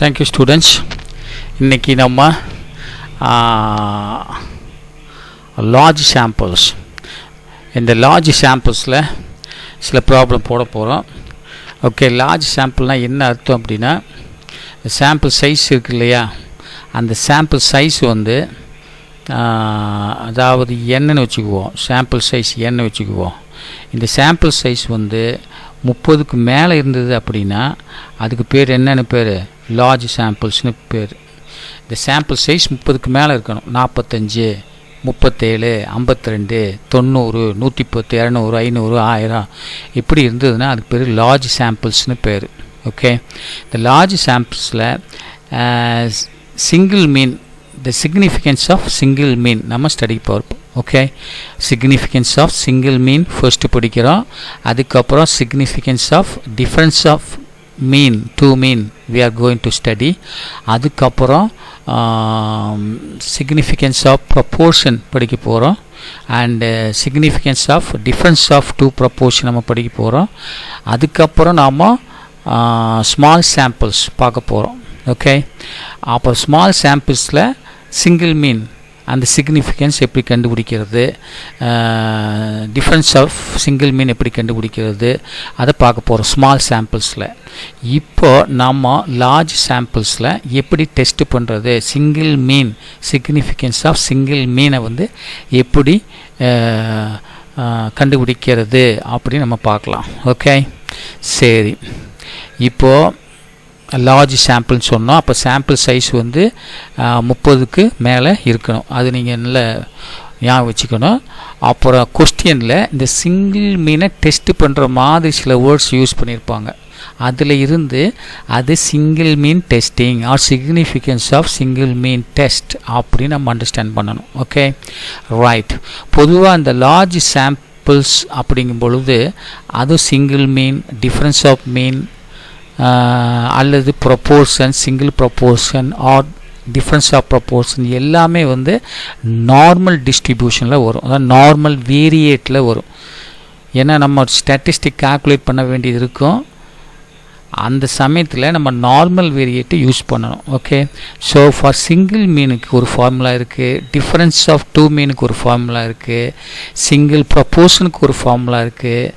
Thank you students. இன்னைக்கு நம்ம large samples இந்த large samples-ல சில ப்ராப்ளம் போட போகிறோம். ஓகே, large sampleனா என்ன அர்த்தம் அப்படின்னா, சாம்பிள் சைஸ் இருக்கு இல்லையா, அந்த சாம்பிள் சைஸ் வந்து அதாவது என்னன்னு வச்சுக்குவோம், சாம்பிள் சைஸ் என்ன வச்சுக்குவோம். இந்த சாம்பிள் சைஸ் வந்து 30க்கு மேலே இருந்தது அப்படின்னா அதுக்கு பேர் என்னென்னு பேர், லார்ஜ் சாம்பிள்ஸ்னு பேர். இந்த சாம்பிள் சைஸ் 30க்கு மேலே இருக்கணும். 45, 37, 52, 90, 110, 200, 500, 1000 இப்படி இருந்ததுன்னா அதுக்கு பேர் லார்ஜ் சாம்பிள்ஸ்னு பேர். ஓகே, இந்த லார்ஜ் சாம்பிள்ஸில் single mean, the significance of single mean நம்ம ஸ்டடி பார்ப்போம். Okay, significance of single mean first படிக்கிறோம். அதுக்கப்புறம் significance of difference of mean, two mean we are going to study. அதுக்கப்புறம் significance of proportion படிக்க போகிறோம். And significance of difference of two proportion நம்ம படிக்க போகிறோம். அதுக்கப்புறம் நாம் ஸ்மால் சாம்பிள்ஸ் பார்க்க போகிறோம். ஓகே, அப்போ ஸ்மால் சாம்பிள்ஸில் சிங்கிள் மீன் அந்த சிக்னிஃபிகன்ஸ் எப்படி கண்டுபிடிக்கிறது, டிஃப்ரென்ஸ் ஆஃப் சிங்கிள் மீன் எப்படி கண்டுபிடிக்கிறது, அதை பார்க்க போகிறோம் ஸ்மால் சாம்பிள்ஸில். இப்போ நம்ம லார்ஜ் சாம்பிள்ஸில் எப்படி டெஸ்ட் பண்ணுறது, single mean significance of single மீனை வந்து எப்படி கண்டுபிடிக்கிறது அப்படின்னு நம்ம பார்க்கலாம். ஓகே, சரி. இப்போது லார்ஜ் சாம்பிள்னு சொன்னோம். அப்போ சாம்பிள் சைஸ் வந்து 30க்கு மேலே இருக்கணும். அது நீங்கள் நல்ல ஞாபகம் வச்சுக்கணும். அப்புறம் கொஸ்டினில் இந்த சிங்கிள் மீனை டெஸ்ட் பண்ணுற மாதிரி சில வேர்ட்ஸ் யூஸ் பண்ணியிருப்பாங்க. அதில் இருந்து அது single mean testing or significance of single mean test அப்படின்னு நம்ம அண்டர்ஸ்டாண்ட் பண்ணணும். Okay, right. பொதுவாக இந்த லார்ஜ் சாம்பிள்ஸ் அப்படிங்கும் பொழுது அது single mean, difference of mean அல்லது proportion, single proportion or difference of proportion எல்லாமே வந்து நார்மல் டிஸ்ட்ரிபியூஷனில் வரும், அதாவது நார்மல் வேரியேட்டில் வரும். ஏன்னா நம்ம ஸ்டாட்டிஸ்டிக் கால்குலேட் பண்ண வேண்டியது இருக்கும். அந்த சமயத்தில் நம்ம நார்மல் வேரியேட்டை யூஸ் பண்ணணும். ஓகே, ஸோ ஃபார் சிங்கிள் மீனுக்கு ஒரு ஃபார்முலா இருக்குது, டிஃப்ரென்ஸ் ஆஃப் டூ மீனுக்கு ஒரு ஃபார்முலா இருக்குது, சிங்கிள் ப்ரொப்போர்ஷனுக்கு ஒரு ஃபார்முலா இருக்குது,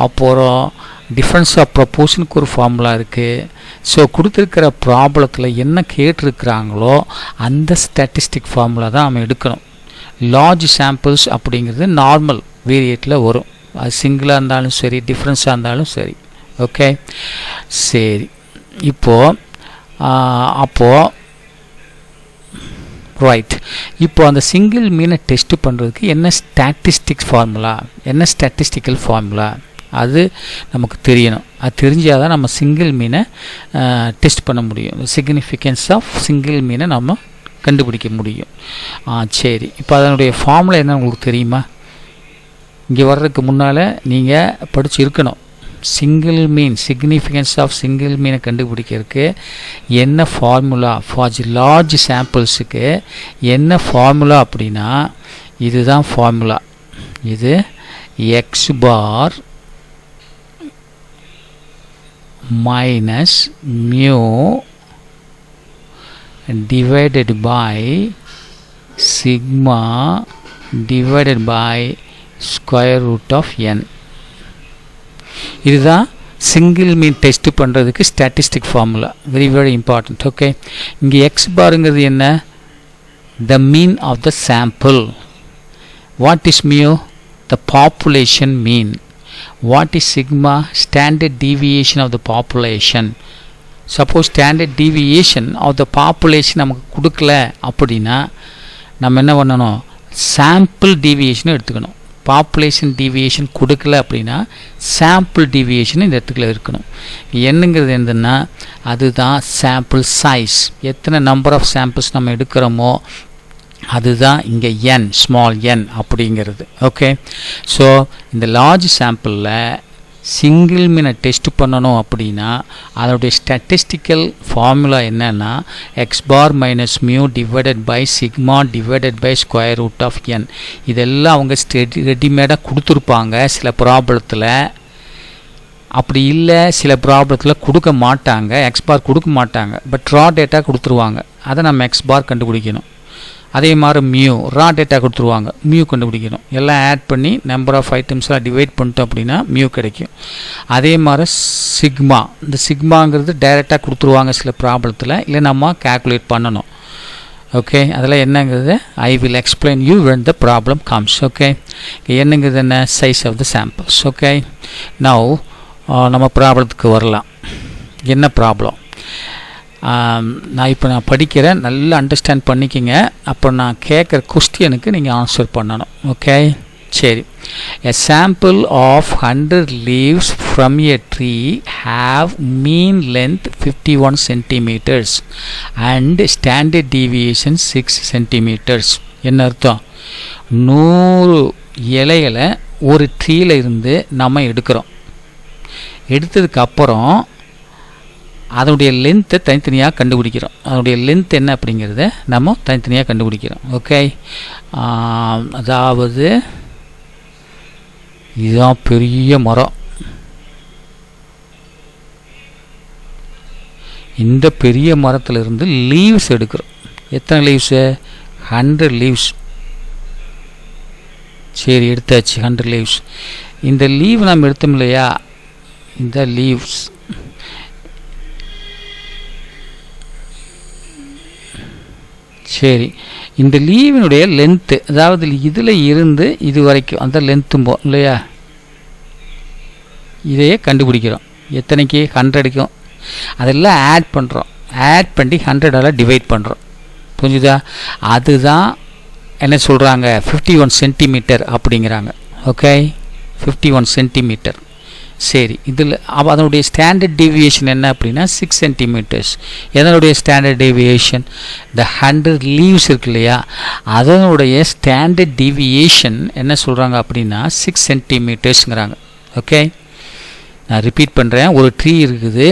அப்புறம் டிஃப்ரென்ஸ் ஆஃப் ப்ரொப்போர்ஷனுக்கு ஒரு ஃபார்முலா இருக்குது. ஸோ கொடுத்துருக்கிற ப்ராப்ளத்தில் என்ன கேட்டிருக்கிறாங்களோ அந்த ஸ்டாட்டிஸ்டிக் ஃபார்முலா தான் நம்ம எடுக்கணும். லார்ஜ் சாம்பிள்ஸ் அப்படிங்கிறது நார்மல் வேரியேட்டில் வரும். அது சிங்கிளாக இருந்தாலும் சரி, டிஃப்ரென்ஸாக இருந்தாலும் சரி. ஓகே, சரி. அப்போது ரைட். இப்போ அந்த சிங்கிள் மீனை டெஸ்ட் பண்ணுறதுக்கு என்ன ஸ்டாட்டிஸ்டிக்ஸ் ஃபார்முலா, என்ன ஸ்டாட்டிஸ்டிக்கல் ஃபார்முலா அது நமக்கு தெரியணும். அது தெரிஞ்சால் தான் நம்ம சிங்கிள் மீனை டெஸ்ட் பண்ண முடியும். சிக்னிஃபிகன்ஸ் ஆஃப் சிங்கிள் மீனை நம்ம கண்டுபிடிக்க முடியும். சரி, இப்போ அதனுடைய ஃபார்முலா என்ன உங்களுக்கு தெரியுமா? இங்கே வர்றதுக்கு முன்னால் நீங்கள் படித்து இருக்கணும். Single mean, significance of single மீனை கண்டுபிடிக்கிறதுக்கு என்ன ஃபார்முலா ஃபார் லார்ஜ் சாம்பிள்ஸுக்கு என்ன ஃபார்முலா அப்படின்னா இதுதான் ஃபார்முலா. இது X bar minus mu divided by sigma divided by square root of n. இதுதான் சிங்கிள் மீன் டெஸ்ட் பண்ணுறதுக்கு statistic formula. Very very important. Okay, இங்கே எக்ஸ் பாருங்கிறது என்ன, the mean of the sample. What is mu, the population mean. What is sigma, standard deviation of the population. Suppose standard deviation of the population நமக்கு கொடுக்கல அப்படின்னா நம்ம என்ன பண்ணணும், sample deviation எடுத்துக்கணும். பாப்புலேஷன் டீவியேஷன் கொடுக்கல அப்படின்னா சாம்பிள் டீவியேஷன் இந்த இடத்துக்குள்ள இருக்கணும். என்னங்கிறது என்னன்னா அதுதான் சாம்பிள் சைஸ். எத்தனை நம்பர் ஆஃப் சாம்பிள்ஸ் நம்ம எடுக்கிறோமோ அதுதான் இங்கே n, ஸ்மால் n அப்படிங்கிறது. ஓகே, ஸோ இந்த லார்ஜ் சாம்பிளில் சிங்கிள் மீனை டெஸ்ட் பண்ணணும் அப்படின்னா அதனுடைய ஸ்டாட்டிஸ்டிக்கல் ஃபார்முலா என்னன்னா x bar minus mu divided by sigma divided by square root of n. இதெல்லாம் அவங்க ரெடிமேடாக கொடுத்துருப்பாங்க சில ப்ராப்ளத்தில். அப்படி இல்லை சில ப்ராப்ளத்தில் கொடுக்க மாட்டாங்க, எக்ஸ் பார் கொடுக்க மாட்டாங்க, பட் ரா டேட்டா கொடுத்துருவாங்க, அதை நம்ம எக்ஸ் பார் கண்டுபிடிக்கணும். அதே மாதிரி மியூ ரா டேட்டா கொடுத்துருவாங்க, மியூ கண்டுபிடிக்கணும். எல்லாம் ஆட் பண்ணி நம்பர் ஆஃப் ஐட்டம்ஸ்லாம் டிவைட் பண்ணிட்டோம் அப்படின்னா மியூ கிடைக்கும். அதே மாதிரி சிக்மா, இந்த சிக்மாங்கிறது டைரெக்டாக கொடுத்துருவாங்க சில ப்ராப்ளத்தில், இல்லை நம்ம கேல்குலேட் பண்ணணும். ஓகே, அதில் என்னங்கிறது I will explain you when the problem comes. Okay, என்னங்கிறது என்ன size of the samples. Okay, now நம்ம ப்ராப்ளத்துக்கு வரலாம். என்ன ப்ராப்ளம் நான் இப்போ படிக்கிறேன், நல்லா அண்டர்ஸ்டாண்ட் பண்ணிக்கிங்க. அப்போ நான் கேட்குற கொஸ்டினுக்கு நீங்கள் ஆன்சர் பண்ணணும். ஓகே, சரி. A sample of 100 leaves from a tree have mean length 51 centimeters and standard deviation 6 centimeters. என்ன அர்த்தம்? 100 இலைகளை ஒரு ட்ரீல இருந்து நம்ம எடுக்கிறோம். எடுத்ததுக்கு அப்புறம் அதனுடைய லென்த்தை தனித்தனியாக கண்டுபிடிக்கிறோம். அதனுடைய லென்த் என்ன அப்படிங்கிறத நம்ம தனித்தனியாக கண்டுபிடிக்கிறோம். ஓகே, அதாவது இதுதான் பெரிய மரம். இந்த பெரிய மரத்திலிருந்து லீவ்ஸ் எடுக்கிறோம். எத்தனை லீவ்ஸு? 100 லீவ்ஸ். சரி, எடுத்தாச்சு 100 லீவ்ஸ். இந்த லீவ் நாம் எடுத்தோம் இல்லையா, இந்த லீவ்ஸ் சரி, இந்த லீவினுடைய லென்த்து, அதாவது இதில் இருந்து இது வரைக்கும் அந்த லென்த்தும் இல்லையா, இதையே கண்டுபிடிக்கிறோம். எத்தனைக்கு? 100க்கும். அதெல்லாம் ஆட் பண்ணுறோம். ஆட் பண்ணி 100ஆல் டிவைட் பண்ணுறோம். புரிஞ்சுதா? அதுதான் என்ன சொல்கிறாங்க, 51 சென்டிமீட்டர் அப்படிங்கிறாங்க. Okay, 51 centimetre. சரி, இதில் அதனுடைய ஸ்டாண்டர்ட் டீவியேஷன் என்ன அப்படின்னா 6 சென்டிமீட்டர்ஸ். எதனுடைய ஸ்டாண்டர்ட் டீவியேஷன்? இந்த 100 லீவ்ஸ் இருக்கு இல்லையா, அதனுடைய ஸ்டாண்டர்ட் டீவியேஷன் என்ன சொல்கிறாங்க அப்படின்னா 6 சென்டிமீட்டர்ஸுங்கிறாங்க. ஓகே, நான் ரிப்பீட் பண்ணுறேன். ஒரு ட்ரீ இருக்குது,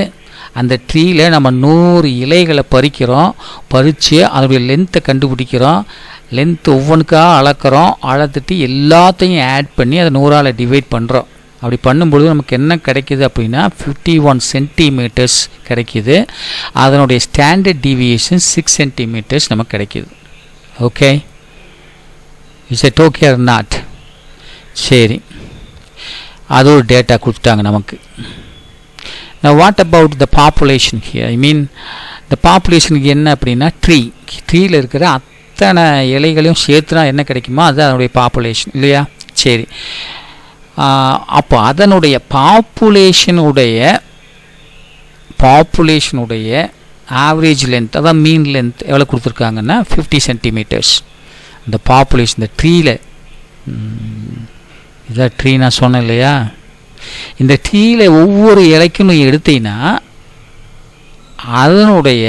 அந்த ட்ரீயில் நம்ம 100 இலைகளை பறிக்கிறோம். பறித்து அதனுடைய லென்த்தை கண்டுபிடிக்கிறோம். லென்த் ஒவ்வொன்றுக்காக அளக்கிறோம். அளத்துட்டு எல்லாத்தையும் ஆட் பண்ணி அதை 100ஆல் டிவைட் பண்ணுறோம். அப்படி பண்ணும்பொழுது நமக்கு என்ன கிடைக்கிது அப்படின்னா 51 சென்டிமீட்டர்ஸ் கிடைக்கிது. அதனுடைய ஸ்டாண்டர்ட் டீவியேஷன் 6 சென்டிமீட்டர்ஸ் நமக்கு கிடைக்கிது. Okay, it's it okay or not? சரி, அது ஒரு டேட்டா கொடுத்துட்டாங்க நமக்கு. Now what about the population here? I mean the population என்ன அப்படின்னா ட்ரீயில் இருக்கிற அத்தனை இலைகளையும் சேர்த்துனா என்ன கிடைக்குமோ அது அதனுடைய பாப்புலேஷன் இல்லையா? சரி, அப்போ அதனுடைய பாப்புலேஷனுடைய ஆவரேஜ் லென்த், அதான் மீன் லென்த் எவ்வளோ கொடுத்துருக்காங்கன்னா 50 சென்டிமீட்டர்ஸ். இந்த பாப்புலேஷன் இந்த ட்ரீயில், இதான் ட்ரீ நான் சொன்னேன் இல்லையா, இந்த ட்ரீயில் ஒவ்வொரு இலைக்கும் நீ எடுத்தீங்கன்னா அதனுடைய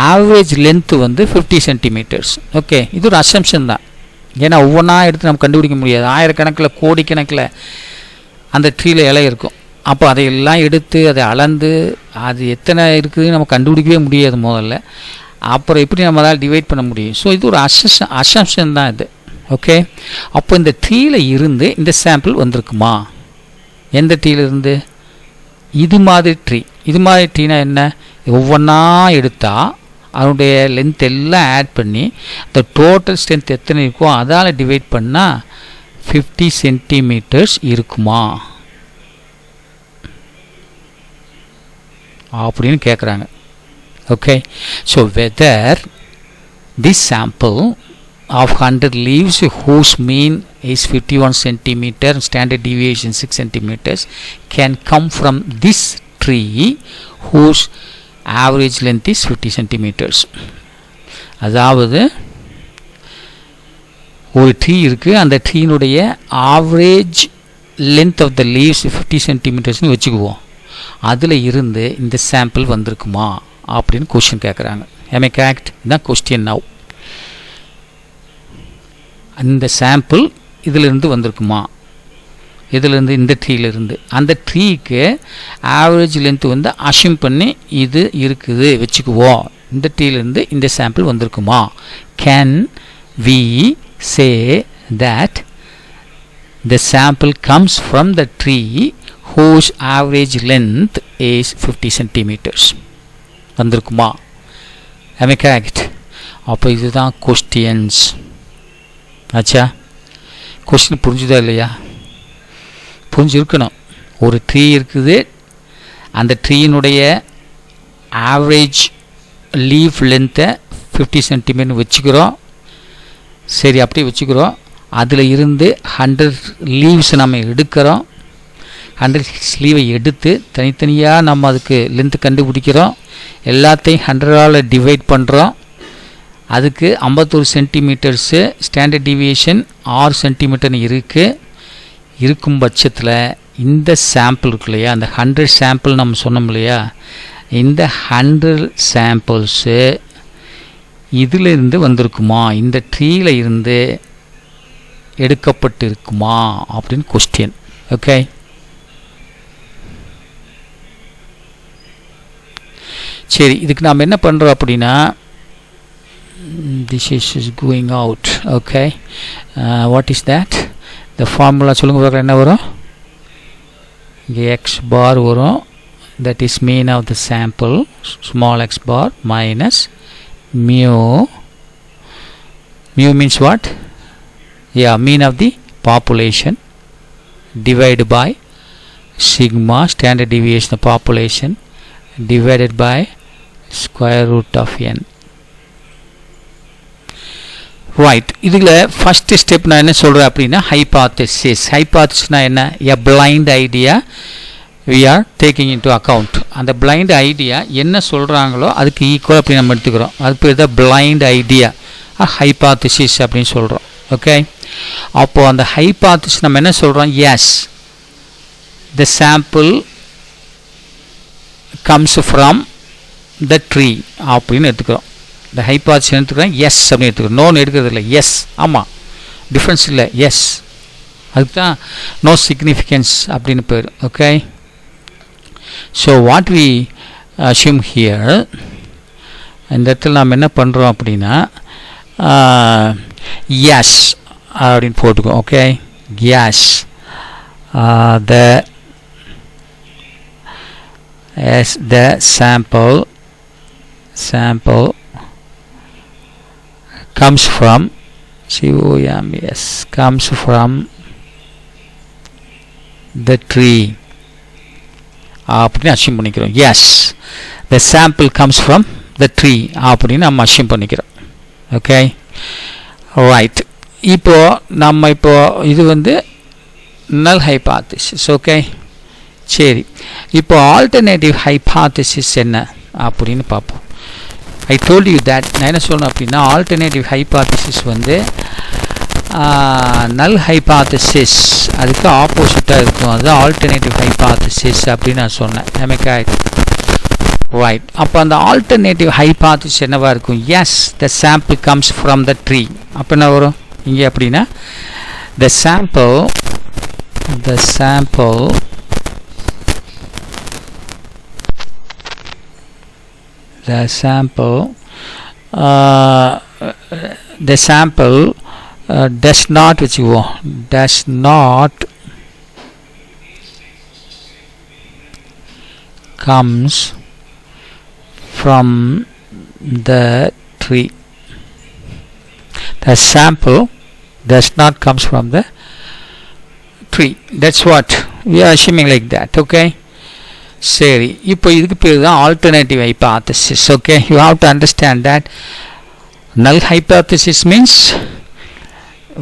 ஆவரேஜ் லென்த்து வந்து 50 சென்டிமீட்டர்ஸ். ஓகே, இது ஒரு அசம்ஷன் தான். ஏன்னா ஒவ்வொன்றா எடுத்து நம்ம கண்டுபிடிக்க முடியாது. ஆயிரக்கணக்கில் கோடிக்கணக்கில் அந்த ட்ரீயில் இலை இருக்கும். அப்போ அதையெல்லாம் எடுத்து அதை அளந்து அது எத்தனை இருக்குதுன்னு நம்ம கண்டுபிடிக்கவே முடியாது முதல்ல. அப்புறம் எப்படி நம்மளால் டிவைட் பண்ண முடியும்? ஸோ இது ஒரு அசம்ஷன் தான் இது. ஓகே, அப்போ இந்த ட்ரீயில் இருந்து இந்த சாம்பிள் வந்திருக்குமா? எந்த ட்ரீயிலிருந்து? இது மாதிரி ட்ரீனா என்ன? ஒவ்வொன்றா எடுத்தால் அதனுடைய லென்த் எல்லாம் ஆட் பண்ணி இந்த டோட்டல் ஸ்ட்ரென்த் எத்தனை இருக்கோ அதால் டிவைட் பண்ணால் 50 சென்டிமீட்டர்ஸ் இருக்குமா அப்படின்னு கேட்குறாங்க. Okay, so whether this sample of 100 leaves whose mean is 51 centimeter, standard deviation 6 centimeters, can come from this tree whose average length is 50 centimeters. அதாவது ஒரு ட்ரீ இருக்குது, அந்த ட்ரீனுடைய average length of the leaves 50 சென்டிமீட்டர்ஸ்னு வச்சுக்குவோம். அதில் இருந்து இந்த சாம்பிள் வந்திருக்குமா அப்படின்னு கொஸ்டின் கேட்குறாங்க. am I correct? இதுதான் கொஸ்டின். நவ் அந்த சாம்பிள் இதிலிருந்து வந்திருக்குமா? இதிலிருந்து, இந்த ட்ரீலிருந்து. அந்த ட்ரீக்கு ஆவரேஜ் லென்த் வந்து அஷ்யூம் பண்ணி இது இருக்குது வச்சுக்குவோம். இந்த ட்ரீலிருந்து இந்த சாம்பிள் வந்திருக்குமா? Can we say that the sample comes from the tree whose average length is 50 centimeters. வந்திருக்குமா? Am I correct? அப்போ இதுதான் questions. ஆச்சா? கொஸ்டின் புரிஞ்சுதா இல்லையா? புரிஞ்சிருக்கணும். ஒரு ட்ரீ இருக்குது, அந்த ட்ரீயினுடைய ஆவரேஜ் லீஃப் லென்த்தை 50 சென்டிமீட்டர் வச்சுக்கிறோம். சரி, அப்படியே வச்சுக்கிறோம். அதில் இருந்து 100 லீவ்ஸ் நம்ம எடுக்கிறோம். 100 லீவை எடுத்து தனித்தனியாக நம்ம அதுக்கு லென்த்து கண்டுபிடிக்கிறோம். எல்லாத்தையும் 100ஆல் டிவைட் பண்ணுறோம். அதுக்கு 51 சென்டிமீட்டர்ஸு ஸ்டாண்டர்ட் டிவியேஷன் 6 சென்டிமீட்டர்னு இருக்கும் பட்சத்தில் இந்த சாம்பிள் இருக்கு இல்லையா, அந்த 100 சாம்பிள் நம்ம சொன்னோம் இல்லையா, இந்த 100 சாம்பிள்ஸு இதில் இருந்து வந்திருக்குமா, இந்த ட்ரீயில் இருந்து எடுக்கப்பட்டு இருக்குமா அப்படின்னு கொஸ்டின். ஓகே, சரி, இதுக்கு நாம் என்ன பண்ணுறோம் அப்படின்னா, this is going out. Okay, what is that? The formula சொல்லுங்க பார்க்கலாம். என்ன வரும்? இங்கே x bar வரும். That is mean of the sample, small x bar minus mu. Mu means what? Yeah, mean of the population divided by sigma, standard deviation of population, divided by square root of n. Right, இதில் first step நான் என்ன சொல்கிறேன் அப்படின்னா, hypothesis. ஹைபாத்தசிஸ்னா என்ன? A blind idea we are taking into account. அந்த blind idea என்ன சொல்கிறாங்களோ அதுக்கு ஈக்குவல் அப்படி நம்ம எடுத்துக்கிறோம். அது பேர் தான் பிளைண்ட் ஐடியா, ஹைபாத்தசிஸ் அப்படின்னு சொல்கிறோம். ஓகே, அப்போது அந்த ஹைபாத்தசிஸ் நம்ம என்ன சொல்கிறோம்? Yes, the sample comes from the tree அப்படின்னு எடுத்துக்கிறோம். இந்த ஹைபாத்தசிஸ் எடுத்துக்கிறோம், எஸ் அப்படின்னு எடுத்துக்கிறோம். நோன்னு எடுக்கிறது இல்லை, எஸ். ஆமாம், டிஃப்ரென்ஸ் இல்லை, எஸ். அதுக்கு தான் நோ சிக்னிஃபிகன்ஸ் அப்படின்னு பேர். Okay, so what we assume here, இந்த இடத்துல நாம் என்ன பண்ணுறோம் அப்படின்னா, எஸ் அப்படின்னு போட்டுக்கோம். Okay, yes, the sample comes from COMS, comes from the tree அப்படின்னு அஷ்யூம் பண்ணிக்கிறோம். Yes, the sample comes from the tree அப்படின்னு நம்ம அஷ்யூம் பண்ணிக்கிறோம். Okay, right. நம்ம இது வந்து நல் ஹைபாத்தசிஸ். ஓகே, சரி, இப்போ ஆல்டர்னேட்டிவ் ஹைபாத்தசிஸ் என்ன அப்படின்னு பார்ப்போம். ஐ டோல்ட் யூ தட், நான் என்ன சொல்லணும் அப்படின்னா, ஆல்டர்னேட்டிவ் ஹைபாத்தசிஸ் வந்து நல் ஹைபாத்தசிஸ் அதுக்கு ஆப்போசிட்டாக இருக்கும். அதுதான் ஆல்டர்னேட்டிவ் ஹைபாத்தசிஸ் அப்படின்னு நான் சொன்னேன். நமக்கு ரைட். அப்போ அந்த ஆல்டர்னேட்டிவ் ஹைபாத்தசிஸ் என்னவா இருக்கும்? Yes, the sample comes from the tree. அப்போ என்ன வரும் இங்கே அப்படின்னா, the sample does not comes from the tree. The sample does not comes from the tree. That's what we are assuming, like that. Okay, சரி, இப்போ இதுக்கு பேர் தான் alternative hypothesis. Okay, you have to understand that null hypothesis means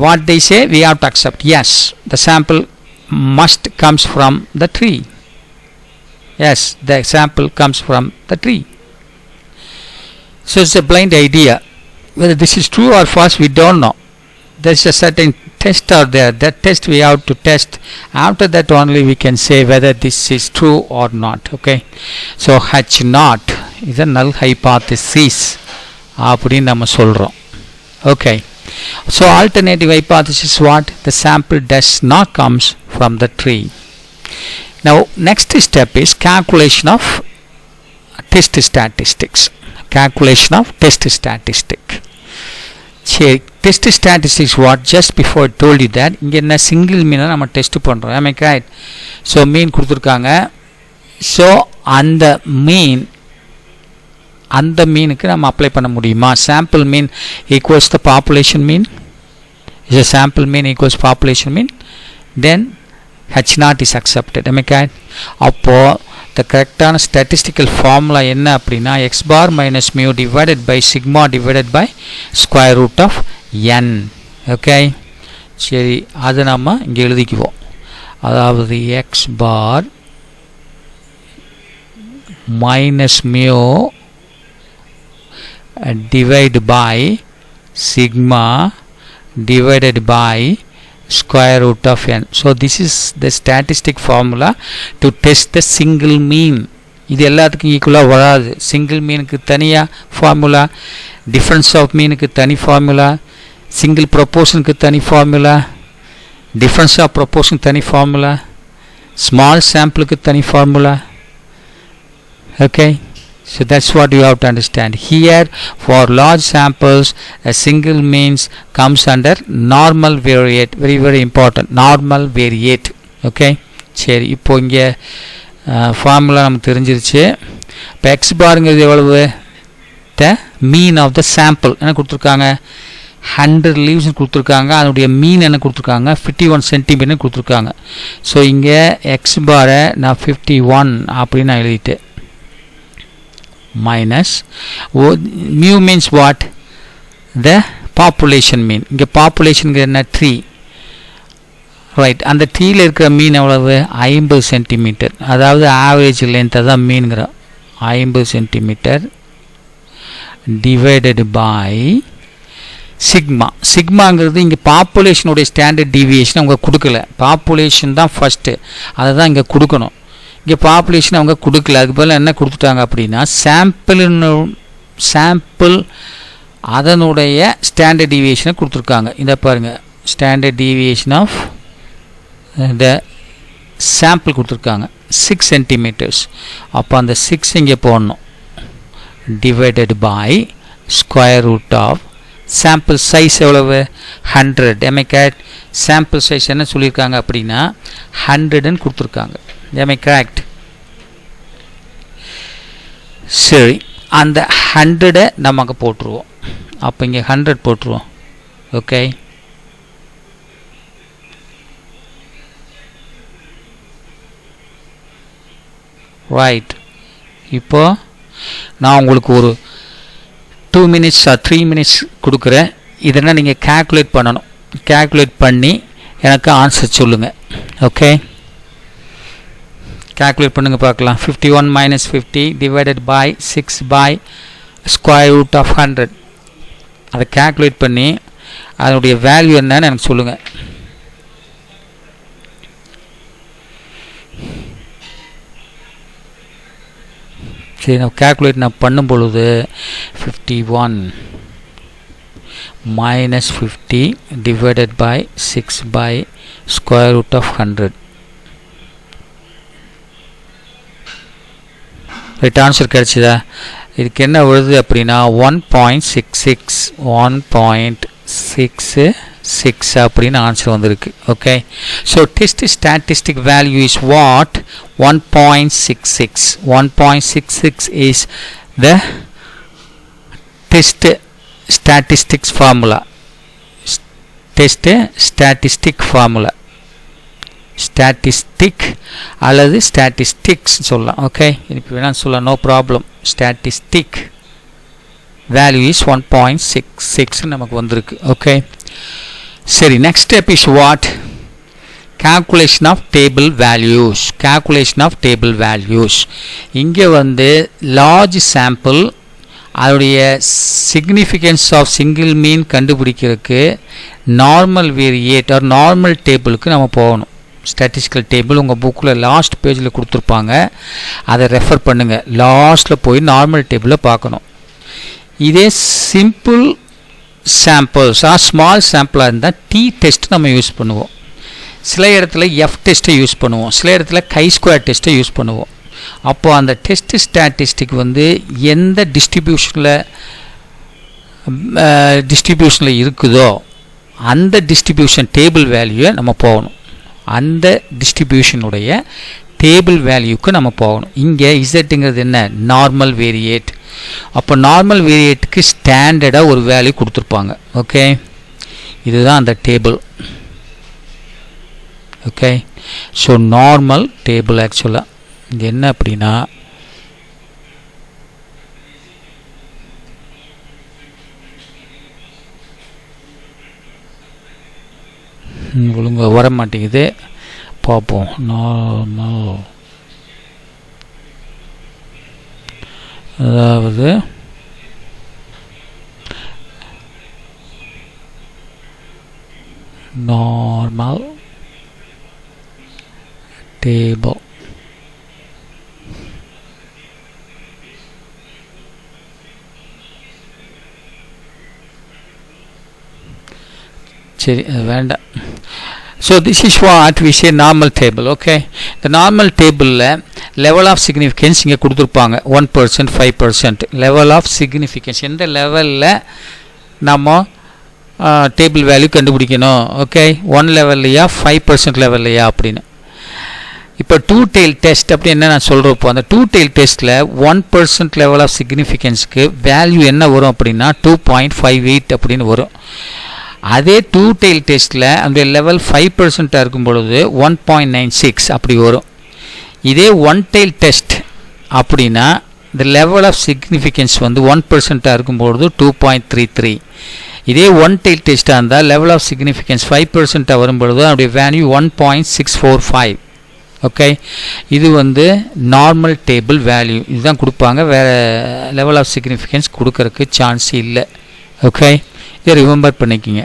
what they say we have to accept. Yes, the sample must comes from the tree. Yes, the sample comes from the tree. So it's a blind idea. Whether this is true or false, we don't know. There's a certain test out there. That test we have to test. After that only we can say whether this is true or not. Okay, so H naught is a null hypothesis அப்படின்னு நம்ம சொல்கிறோம். Okay, so alternative hypothesis what? The sample does not comes from the tree. Now next step is calculation of test statistics. சரி, test statistics what just before told you that இங்கே என்ன single மீனை நம்ம test பண்ணுறோம். ஆமாம் correct. So மீன் கொடுத்துருக்காங்க. So அந்த மீனுக்கு நம்ம அப்ளை பண்ண முடியுமா? Sample mean equals the population mean. is a sample mean equals population mean, then H0 is accepted. Am I correct? அப்போ the correctaன statistical formula என்ன அப்படின்னா x bar minus mu divided by sigma divided by square root of n. okay, சரி, அது நம்ம இங்கே எழுதிக்குவோம். அதாவது x bar minus mu divided by sigma divided by square root of n. So this is the statistic formula to test the single mean. இது எல்லாத்துக்கும் ஈக்குவலாக வராது. Single மீனுக்கு தனியாக ஃபார்முலா, டிஃப்ரென்ஸ் ஆஃப் மீனுக்கு தனி ஃபார்முலா, சிங்கிள் ப்ரொப்போர்ஷனுக்கு தனி ஃபார்முலா, டிஃப்ரென்ஸ் ஆஃப் ப்ரொப்போர்ஷன் தனி ஃபார்முலா, ஸ்மால் சாம்பிளுக்கு தனி formula. okay, so that's what you have to understand. Here for large samples a single means comes under normal variate. Very very important, normal variate. okay, சரி, இப்போ இங்கே formula நமக்கு தெரிஞ்சிருச்சு. இப்போ X பாருங்கிறது எவ்வளவு? த மீன் ஆஃப் த சாம்பிள் என்ன கொடுத்துருக்காங்க? 100 leaves கொடுத்துருக்காங்க. அதனுடைய மீன் என்ன கொடுத்துருக்காங்க? 51 சென்டிமீட்டர் கொடுத்துருக்காங்க. ஸோ இங்கே எக்ஸ் பாரை நான் 51 அப்படின்னு நான் எழுதிட்டு minus mu means what? the population mean. இங்கே population என்ன? 3. ரைட். அந்த ட்ரீயில் இருக்கிற மீன் எவ்வளவு? 50 சென்டிமீட்டர். அதாவது ஆவரேஜ் லென்த் தான் மீனுங்கிற 50 சென்டிமீட்டர் டிவைடட் பை சிக்மா. சிக்மாங்கிறது இங்கே பாப்புலேஷனுடைய ஸ்டாண்டர்ட் டீவியேஷன் அவங்க கொடுக்கல. பாப்புலேஷன் தான் ஃபஸ்ட்டு, அதை தான் இங்கே கொடுக்கணும். இங்கே பாப்புலேஷன் அவங்க கொடுக்கல. அதுக்கு பதில் என்ன கொடுத்துட்டாங்க அப்படின்னா சாம்பிள் அதனுடைய ஸ்டாண்டர்ட் டீவியேஷனை கொடுத்துருக்காங்க. இதை பாருங்கள், standard deviation of the sample கொடுத்துருக்காங்க 6 சென்டிமீட்டர்ஸ். அப்போ அந்த 6 இங்கே போடணும். Divided by square root of sample size எவ்வளவு? 100. எம்ஐ சாம்பிள் சைஸ் என்ன சொல்லியிருக்காங்க அப்படின்னா 100ன்னு கொடுத்துருக்காங்க. Mi correct. சரி, அந்த 100 நம்ம அங்கே போட்டுருவோம். அப்போ இங்கே 100 போட்டுருவோம். Okay, right. இப்போ நான் உங்களுக்கு ஒரு 2 minutes or 3 minutes கொடுக்குறேன். இதெல்லாம் நீங்கள் கேல்குலேட் பண்ணணும். கேல்குலேட் பண்ணி எனக்கு ஆன்சர் சொல்லுங்கள். ஓகே, கேல்குலேட் பண்ணுங்க பார்க்கலாம். 51 minus 50 divided by 6 by square root of 100. அதை கேல்குலேட் பண்ணி அதனுடைய வேல்யூ என்னன்னு எனக்கு சொல்லுங்கள். சரி, நான் கேல்குலேட் நான் பண்ணும் பொழுது 51 minus 50 divided by 6 by square root of 100. Right, answer கிடச்சிதா? இதுக்கு என்ன வருது அப்படின்னா 1.66 அப்படின்னு ஆன்சர் வந்திருக்கு. Okay, so test statistic value is what? 1.66. 1.66 is the test statistics formula. Test statistic formula, statistic அல்லது ஸ்டாட்டிஸ்டிக்ஸ் சொல்லலாம். ஓகே, இப்போ வேணால் சொல்லலாம், no problem. Statistic value is 1.66 நமக்கு வந்திருக்கு. ஓகே, சரி, next step is what? calculation of table values. calculation of table values. இங்கே வந்து large sample அதோடைய சிக்னிஃபிகன்ஸ் ஆஃப் சிங்கிள் மீன் கண்டுபிடிக்கிறதுக்கு நார்மல் வேரியேட் ஆர் நார்மல் டேபிளுக்கு நம்ம போகணும். ஸ்டாட்டிஸ்டிக்கல் டேபிள் உங்கள் புக்கில் லாஸ்ட் பேஜில் கொடுத்துருப்பாங்க, அதை ரெஃபர் பண்ணுங்கள். லாஸ்ட்டில் போய் நார்மல் டேபிளில் பார்க்கணும். இதே சிம்பிள் சாம்பிள்ஸ் ஸ்மால் சாம்பிளாக இருந்தால் டி டெஸ்ட் நம்ம யூஸ் பண்ணுவோம். சில இடத்துல எஃப் டெஸ்ட்டை யூஸ் பண்ணுவோம், சில இடத்துல கை ஸ்கொயர் டெஸ்ட்டை யூஸ் பண்ணுவோம். அப்போது அந்த டெஸ்ட் ஸ்டாட்டிஸ்டிக் வந்து எந்த டிஸ்ட்ரிபியூஷனில் டிஸ்ட்ரிபியூஷனில் இருக்குதோ அந்த டிஸ்ட்ரிபியூஷன் டேபிள் வேல்யூவை நம்ம போகணும். அந்த டிஸ்ட்ரிபியூஷனுடைய டேபிள் வேல்யூக்கு நம்ம போகணும். இங்கே இசட்டுங்கிறது என்ன? நார்மல் வேரியேட். அப்போ நார்மல் வேரியேட்டுக்கு ஸ்டாண்டர்டாக ஒரு வேல்யூ கொடுத்துருப்பாங்க. ஓகே, இதுதான் அந்த table. Okay, so normal table ஆக்சுவலாக இங்கே என்ன அப்படின்னா ஒழுங்காக வர மாட்டேங்குது, பார்ப்போம். நார்மல் அதாவது நார்மல் டேபிள். சரி, அது வேண்டாம். So this is what we say normal table. Okay, the normal table level of significance இங்கே கொடுத்துருப்பாங்க. 1%, 5% level of significance. எந்த லெவலில் நம்ம டேபிள் வேல்யூ கண்டுபிடிக்கணும்? ஓகே, 1 லெவல்லையா 5% லெவல்லையா அப்படின்னு. இப்போ 2 tail டெஸ்ட் அப்படி என்ன நான் சொல்கிறப்போ, அந்த 2 tail டெஸ்ட்டில் 1% லெவல் ஆஃப் சிக்னிஃபிகன்ஸ்க்கு வேல்யூ என்ன வரும் அப்படின்னா 2.58 அப்படின்னு வரும். அதே 2 tail டெஸ்ட்டில் அந்த லெவல் 5% இருக்கும் பொழுது 1.96 அப்படி வரும். இதே 1 tail டெஸ்ட் அப்படின்னா இந்த லெவல் ஆஃப் சிக்னிஃபிகன்ஸ் வந்து 1% இருக்கும்பொழுது 2.33. இதே 1 tail டெஸ்ட்டாக இருந்தால் லெவல் ஆஃப் சிக்னிஃபிகன்ஸ் 5% வரும்பொழுது அப்படி வேல்யூ 1.645. ஓகே, இது வந்து நார்மல் டேபிள் வேல்யூ. இதுதான் கொடுப்பாங்க, வேறு லெவல் ஆஃப் சிக்னிஃபிகன்ஸ் கொடுக்கறதுக்கு சான்ஸ் இல்லை. ஓகே, இதை ரிமெம்பர் பண்ணிக்கிங்க.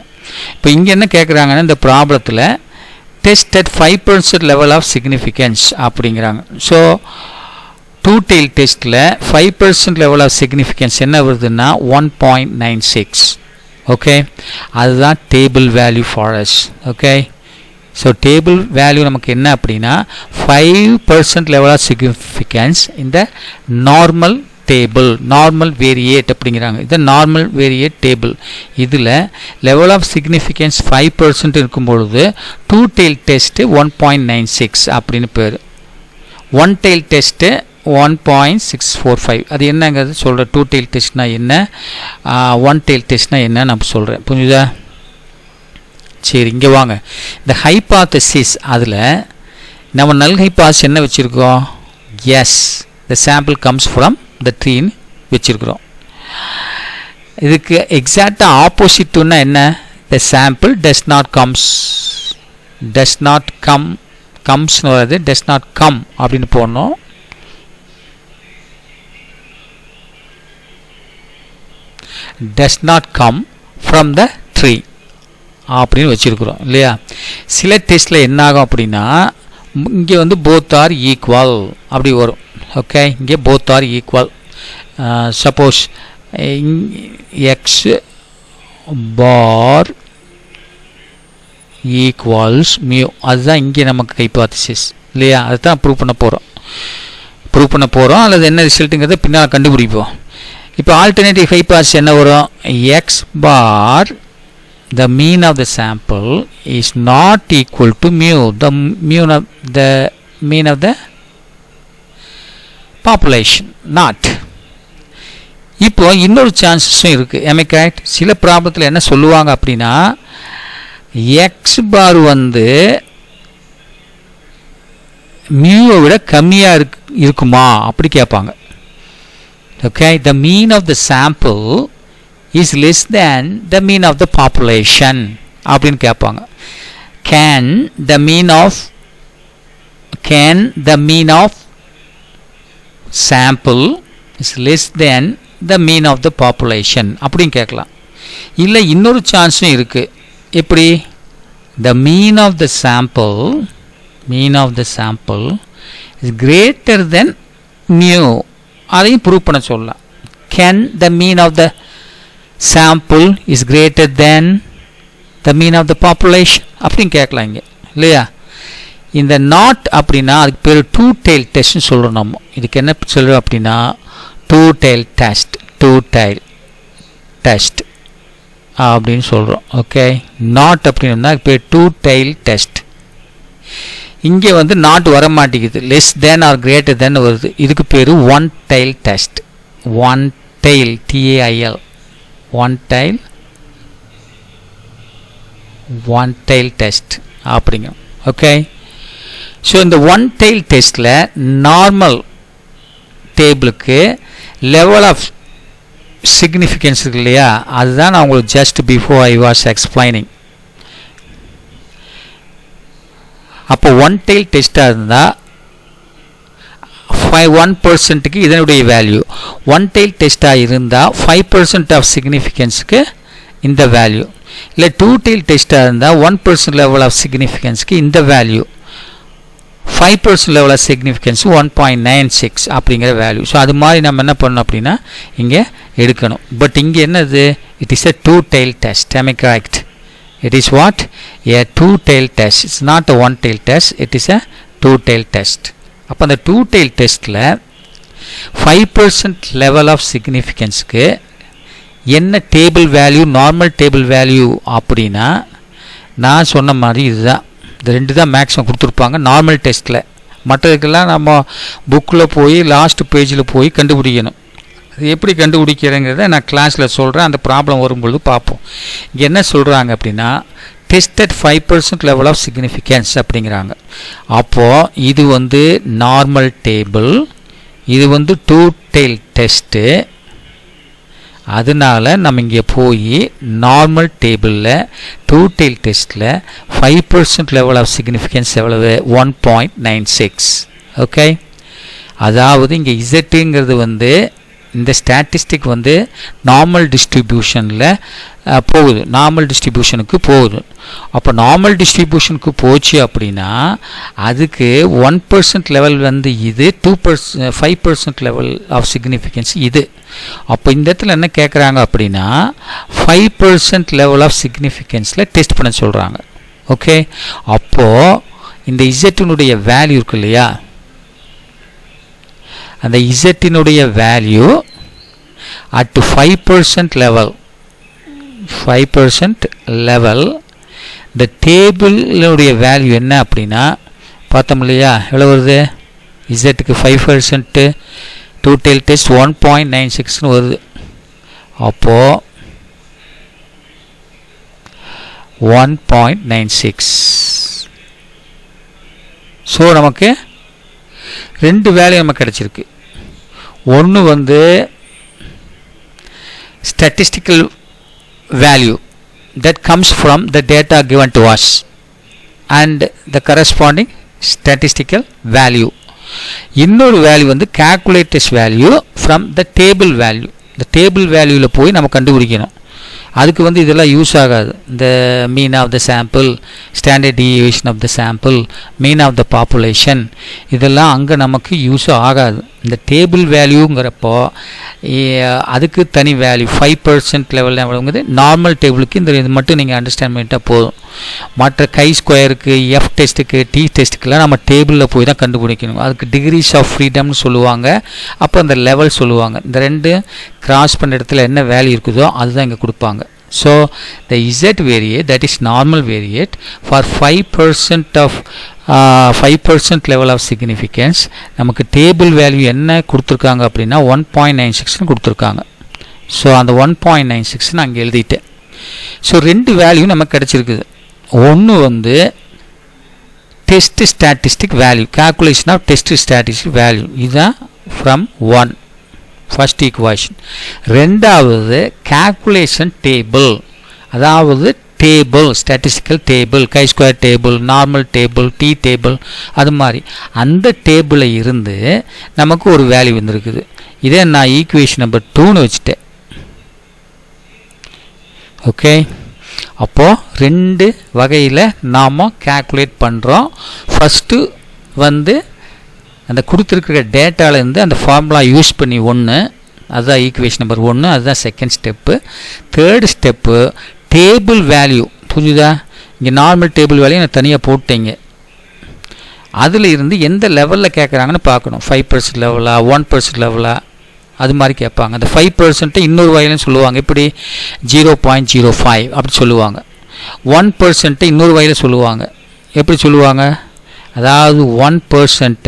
இப்போ இங்கே என்ன கேட்குறாங்கன்னா, இந்த ப்ராப்ளத்தில் test at 5% level of significance அப்படிங்கிறாங்க. ஸோ 2 tail டெஸ்ட்டில் 5% லெவல் ஆஃப் சிக்னிஃபிகன்ஸ் என்ன வருதுன்னா 1.96. ஓகே, அதுதான் table value for us. Okay, so table value நமக்கு என்ன அப்படின்னா 5% லெவல் ஆஃப் சிக்னிஃபிகன்ஸ் இந்த நார்மல் டேபிள், நார்மல் வேரியேட் அப்படிங்கிறாங்க. இது நார்மல் வேரியேட் டேபிள். இதில் லெவல் ஆஃப் சிக்னிஃபிகன்ஸ் 5% இருக்கும் பொழுது 2 tail டெஸ்ட்டு 1.96 அப்படின்னு பேர். 1 tail டெஸ்ட்டு 1.645. அது என்னங்கிறது சொல்கிறேன். 2 tail டெஸ்ட்னா என்ன, 1 tail டெஸ்ட்னா என்ன நம்ம சொல்கிறேன். புரிஞ்சுதா? சரி, இங்கே வாங்க. இந்த ஹைபாத்தசிஸ் அதில் நம்ம நல் ஹைபாத்தசிஸ் என்ன வச்சுருக்கோம்? Yes, the sample comes from the ட்ரீன்னு வச்சுருக்குறோம். இதுக்கு எக்ஸாக்டாக ஆப்போசிட்டுன்னா என்ன? த சாம்பிள் டஸ் நாட் கம்ஸ்னு வராது, டஸ் நாட் கம் அப்படின்னு போடணும். Does not come from the tree அப்படின்னு வச்சுருக்குறோம் இல்லையா? சில டெஸ்ட்டில் என்ன ஆகும் அப்படின்னா இங்கே வந்து போத் ஆர் ஈக்குவல் அப்படி வரும். ஓகே, இங்கே both are equal. Suppose x bar equals mu, அதுதான் இங்கே நமக்கு ஹைபாத்தசிஸ் இல்லையா? அதுதான் ப்ரூவ் பண்ண போகிறோம். அல்லது என்ன ரிசல்ட்டுங்கிறத பின்னால் கண்டுபிடிப்போம். இப்போ ஆல்டர்னேட்டிவ் ஹைபாத்தசிஸ் என்ன வரும்? X bar the mean of the sample is not equal to mu, the mean of the population not. இப்போ இன்னொரு சான்சஸும் இருக்குது. am I correct? சில ப்ராப்ளத்தில் என்ன சொல்லுவாங்க அப்படின்னா எக்ஸ் பார் வந்து மியூவை விட கம்மியாக இருக்குமா அப்படி கேட்பாங்க. Okay, the mean of the sample is less than the mean of the population அப்படின்னு கேட்பாங்க. can the mean of sample is less than the mean of the population அப்படின்னு கேட்கலாம். இல்லை, இன்னொரு சான்ஸும் இருக்குது. எப்படி? the mean of the sample is greater than mu, அதையும் prove பண்ண சொல்லலாம். can the mean of the sample is greater than the mean of the population அப்படின்னு கேட்கலாம் இங்கே இல்லையா? இந்த நாட் அப்படின்னா அதுக்கு பேர் 2 tail டெஸ்ட்னு சொல்கிறோம். நம்ம இதுக்கு என்ன சொல்கிறோம் அப்படின்னா 2 tail டெஸ்ட் அப்படின்னு சொல்கிறோம். ஓகே, நாட் அப்படின்னா இப்போ 2 tail டெஸ்ட். இங்கே வந்து நாட் வர மாட்டேங்குது, less than or greater than வருது. இதுக்கு பேர் 1 tail test. 1 tail TAIL 1 tail test அப்படிங்க. ஓகே, ஸோ இந்த 1 tail டெஸ்ட்டில் நார்மல் டேபிளுக்கு லெவல் ஆஃப் சிக்னிஃபிகன்ஸ் இருக்கு இல்லையா, அதுதான் நான் உங்களுக்கு just before I was explaining. அப்போ 1 tail டெஸ்ட்டாக இருந்தால் 1%க்கு இதனுடைய வேல்யூ, 1 tail டெஸ்ட்டாக இருந்தால் 5% ஆஃப் சிக்னிஃபிகன்ஸுக்கு இந்த வேல்யூ, இல்லை 2 tail டெஸ்ட்டாக இருந்தால் 1% லெவல் ஆஃப் சிக்னிஃபிகன்ஸுக்கு இந்த வேல்யூ, 5% லெவல் ஆஃப் சிக்னிஃபிகன்ஸ் 1.96 அப்படிங்கிற வேல்யூ. ஸோ அது மாதிரி நம்ம என்ன பண்ணணும் அப்படின்னா இங்கே எடுக்கணும். பட் இங்கே என்னது, it is a 2 tail test. Am I correct? It is what? A 2 tail test. It's not a 1 tail test. It is a 2 tail test. அப்போ அந்த 2 tail டெஸ்ட்டில் 5% லெவல் ஆஃப் சிக்னிஃபிகன்ஸுக்கு என்ன table value, normal table value அப்படின்னா நான் சொன்ன மாதிரி இதுதான். இந்த 2 தான் மேக்ஸிமம் கொடுத்துருப்பாங்க நார்மல் டெஸ்ட்டில். மற்றதுக்கெல்லாம் நம்ம புக்கில் போய் லாஸ்ட் பேஜில் போய் கண்டுபிடிக்கணும். அது எப்படி கண்டுபிடிக்கிறேங்கிறத நான் கிளாஸில் சொல்கிறேன், அந்த ப்ராப்ளம் வரும்பொழுது பார்ப்போம். இங்கே என்ன சொல்கிறாங்க அப்படின்னா டெஸ்டட் 5% லெவல் ஆஃப் சிக்னிஃபிகன்ஸ் அப்படிங்கிறாங்க. அப்போது இது வந்து நார்மல் டேபிள், இது வந்து 2 tail டெஸ்ட்டு. அதனால நம்ம இங்கே போய் நார்மல் டேபிளில் 2 tail டெஸ்ட்டில் 5% லெவல் ஆஃப் சிக்னிஃபிகன்ஸ் எவ்வளவு, 1.96. ஓகே, அதாவது இங்கே இசட்டுங்கிறது வந்து இந்த ஸ்டாட்டிஸ்டிக் வந்து நார்மல் டிஸ்ட்ரிபியூஷனில் போகுது, நார்மல் டிஸ்ட்ரிபியூஷனுக்கு போகுது. அப்போ நார்மல் டிஸ்ட்ரிபியூஷனுக்கு போச்சு அப்படின்னா அதுக்கு 1% லெவல் வந்து இது, 5% லெவல் ஆஃப் சிக்னிஃபிகன்ஸ் இது. அப்போ இந்த இடத்துல என்ன கேட்குறாங்க அப்படின்னா 5% லெவல் ஆஃப் சிக்னிஃபிகன்ஸில் டெஸ்ட் பண்ண சொல்கிறாங்க. ஓகே, அப்போது இந்த இசட்டினுடைய வேல்யூ இருக்கு இல்லையா, அந்த இசட்டினுடைய வேல்யூ அட் 5% லெவல், 5% லெவல் இந்த டேபிளுடைய வேல்யூ என்ன அப்படின்னா பார்த்தோம் இல்லையா, எவ்வளோ வருது, இசட்டுக்கு 5% 2 tail டெஸ்ட் 1.96ன்னு வருது. அப்போது 1.96. ஸோ நமக்கு 2 வேல்யூ நமக்கு கிடச்சிருக்கு. ஒன்று வந்து statistical value that comes from the data given to us and the corresponding statistical value. இன்னொரு வேல்யூ வந்து calculated value from the table value. இந்த டேபிள் வேல்யூவில் போய் நம்ம கண்டுபிடிக்கணும். அதுக்கு வந்து இதெல்லாம் யூஸ் ஆகாது. இந்த mean of the sample, standard deviation of the sample, mean of the population, இதெல்லாம் அங்கே நமக்கு யூஸ் ஆகாது. இந்த டேபிள் வேல்யூங்கிறப்போ அதுக்கு தனி வேல்யூ 5% லெவலில் எவ்வளோங்குது, நார்மல் டேபிளுக்கு இந்த இது மட்டும் நீங்கள் அண்டர்ஸ்டாண்ட் பண்ணிட்டால் போதும். மற்ற கை ஸ்கொயருக்கு, எஃப் டெஸ்ட்டுக்கு, டி டெஸ்ட்டுக்கெல்லாம் நம்ம டேபிளில் போய் தான் கண்டுபிடிக்கணும். அதுக்கு டிகிரிஸ் ஆஃப் ஃப்ரீடம்னு சொல்லுவாங்க, அப்போ அந்த லெவல் சொல்லுவாங்க. இந்த 2 கிராஸ் பண்ண இடத்துல என்ன வேல்யூ இருக்குதோ அதுதான் இங்கே கொடுப்பாங்க. So the Z variate, that is normal variate for 5% of 5% level of significance, நமக்கு டேபிள் வேல்யூ என்ன கொடுத்துருக்காங்க அப்படின்னா 1.96ன்னு கொடுத்துருக்காங்க. ஸோ அந்த 1.96 நான் அங்கே எழுதிட்டேன். ஸோ 2 வேல்யூ நமக்கு கிடச்சிருக்குது. ஒன்று வந்து test statistic value, calculation of test statistic value, இதுதான் ஃப்ரம் 1 ஃபர்ஸ்ட் ஈக்குவேஷன். ரெண்டாவது கால்குலேஷன் டேபிள், அதாவது table, statistical table, chi square table, normal table, T table, அது மாதிரி அந்த டேபிளில் இருந்து நமக்கு ஒரு வேல்யூ வந்துருக்குது. இதே நான் ஈக்குவேஷன் நம்பர் 2ன்னு வச்சுட்டேன். ஓகே, அப்போது 2 வகையில் நாம் கால்குலேட் பண்ணுறோம். ஃபஸ்ட்டு வந்து அந்த கொடுத்துருக்கிற டேட்டாவிலேருந்து அந்த ஃபார்முலா யூஸ் பண்ணி 1, அதுதான் ஈக்குவேஷன் நம்பர் 1, அதுதான் second step. Third step table value, புரியுதா? இங்கே நார்மல் டேபிள் வேல்யூ நான் தனியாக போட்டேங்க. அதில் இருந்து எந்த லெவலில் கேட்குறாங்கன்னு பார்க்கணும். 5% லெவலா, 1% லெவலா, அது மாதிரி கேட்பாங்க. அந்த 5% இன்னொரு வகையிலும் சொல்லுவாங்க. இப்படி 0.05 அப்படி சொல்லுவாங்க. 1% இன்னொரு வகையில் சொல்லுவாங்க. எப்படி சொல்லுவாங்க? அதாவது 1%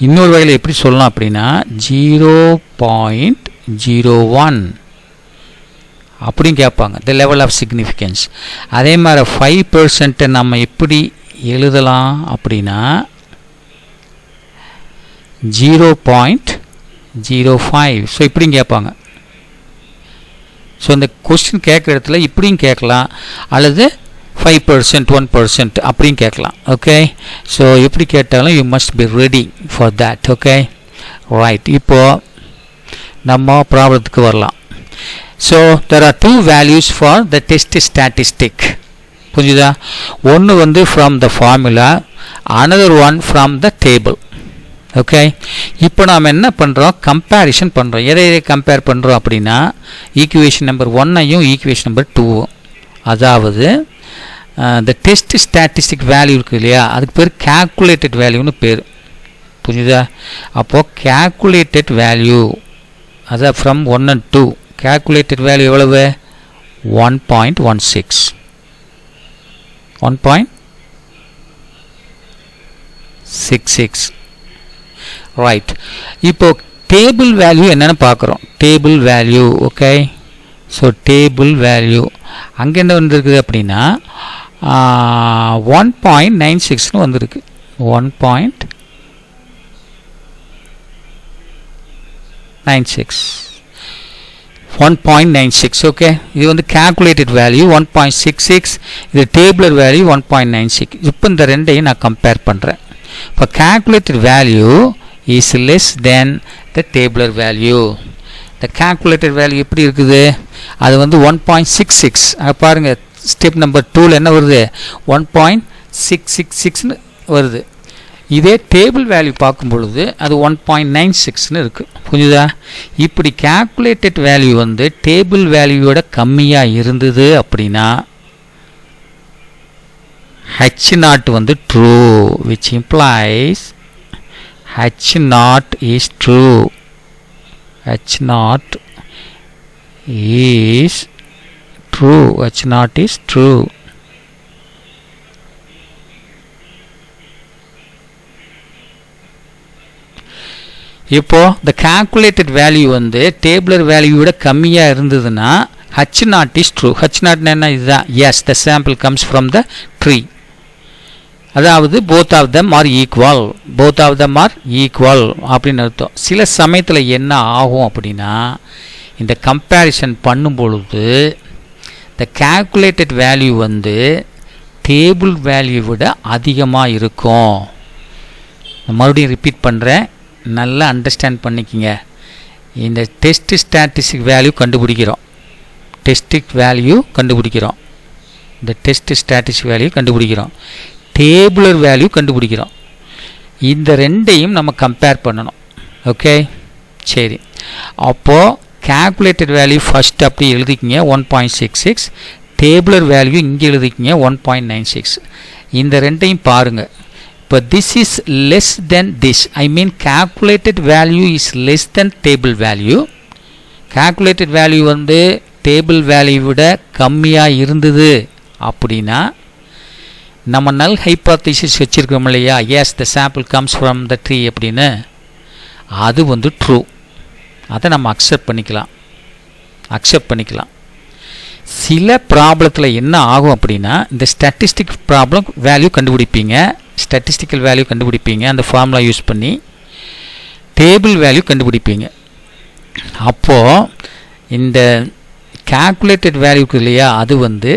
இன்னொரு வகையில் எப்படி சொல்லலாம் அப்படின்னா 0.01 அப்படின்னு கேட்பாங்க. The level of significance. அதே மாதிரி 5% நம்ம எப்படி எழுதலாம் அப்படின்னா 0.05. ஸோ இப்படியும் கேட்பாங்க. ஸோ இந்த கொஸ்டின் கேட்குற இடத்துல இப்படியும் கேட்கலாம், அல்லது 5%, 1% அப்படியும் கேட்கலாம். ஓகே, ஸோ எப்படி கேட்டாலும் you must be ready for that. Okay, right. இப்போது நம்ம ப்ராப்ளத்துக்கு வரலாம். So there are 2 values for the test statistic. புரிஞ்சுதா? ஒன்று வந்து from the formula, another one from the table. Okay, இப்போ நாம் என்ன பண்ணுறோம்? கம்பேரிஷன் பண்ணுறோம். எதை கம்பேர் பண்ணுறோம் அப்படின்னா ஈக்குவேஷன் நம்பர் 1ஐயும் ஈக்குவேஷன் நம்பர் 2. அதாவது இந்த டெஸ்ட் ஸ்டாட்டிஸ்டிக் வேல்யூ இருக்குது இல்லையா, அதுக்கு பேர் கேல்குலேட்டட் வேல்யூன்னு பேர். புரிஞ்சுதா? அப்போது கேல்குலேட்டட் வேல்யூ அதான் ஃப்ரம் 1 and 2. கேல்குலேட்டட் வேல்யூ எவ்வளவு? 1.16. 1.66. ரைட். இப்போ டேபிள் வேல்யூ என்னென்னு பார்க்குறோம். Table value. Okay, so table value அங்கே என்ன வந்துருக்குது அப்படின்னா 1.96ன்னு வந்திருக்கு. 1.96. ஓகே, இது வந்து கேல்குலேட்டட் வேல்யூ 1.66, இது டேபிளர் வேல்யூ 1.96. இப்போ இந்த ரெண்டையும் நான் கம்பேர் பண்ணுறேன். இப்போ calculated value is less than the tabular value. the calculated value எப்படி இருக்குது? அது வந்து 1.66. பாருங்க, ஸ்டெப் நம்பர் 2ல என்ன வருது? 1.666ன்னு வருது. இதே டேபிள் வேல்யூ பார்க்கும் பொழுது அது 1.96ன்னு இருக்குது. புரிஞ்சுதா? இப்படி calculated வேல்யூ வந்து டேபிள் வேல்யூவோட கம்மியாக இருந்தது அப்படின்னா H0 வந்து true, which implies H0 is true. H0 is true. H0 is true. இப்போ the calculated value வந்து tabular value விட கம்மியாக இருந்ததுன்னா H0 is true. H0 என்ன? இதுதான். Yes, the sample comes from the tree. அதாவது both of them are equal. both of them are equal அப்படின்னு அர்த்தம். சில சமயத்தில் என்ன ஆகும் அப்படின்னா இந்த கம்பேரிசன் பண்ணும் பொழுது the calculated value வந்து டேபிள் வேல்யூ விட அதிகமாக இருக்கும். மறுபடியும் ரிப்பீட் பண்ணுறேன், நல்லா அண்டர்ஸ்டாண்ட் பண்ணிக்கிங்க. இந்த டெஸ்ட் ஸ்டாட்டிஸ்டிக் வேல்யூ கண்டுபிடிக்கிறோம். இந்த டெஸ்ட் ஸ்டாட்டிஸ்டிக் வேல்யூ கண்டுபிடிக்கிறோம். டேபுலர் வேல்யூ கண்டுபிடிக்கிறோம். இந்த ரெண்டையும் நம்ம கம்பேர் பண்ணணும். ஓகே, சரி. அப்போது calculated வேல்யூ ஃபஸ்ட் அப்படி எழுதிக்கிங்க 1.66, டேபுலர் வேல்யூ இங்கே எழுதிக்கிங்க 1.96. இந்த ரெண்டையும் பாருங்கள். இப்போ this is less than this. I mean calculated value is less than table value. calculated value வந்து டேபிள் வேல்யூ விட கம்மியாக இருந்தது அப்படின்னா நம்ம நல் ஹைப்போதீசிஸ் வச்சுருக்கோம் இல்லையா, yes the sample comes from the tree அப்படின்னு, அது வந்து ட்ரூ. அதை நம்ம அக்செப்ட் பண்ணிக்கலாம். சில ப்ராப்ளத்தில் என்ன ஆகும் அப்படின்னா இந்த ஸ்டாட்டிஸ்டிக் ப்ராப்ளம் வேல்யூ கண்டுபிடிப்பீங்க, ஸ்டாட்டிஸ்டிக்கல் வேல்யூ கண்டுபிடிப்பீங்க, அந்த ஃபார்முலா யூஸ் பண்ணி டேபிள் வேல்யூ கண்டுபிடிப்பீங்க. அப்போது இந்த calculated வேல்யூக்கு இல்லையா, அது வந்து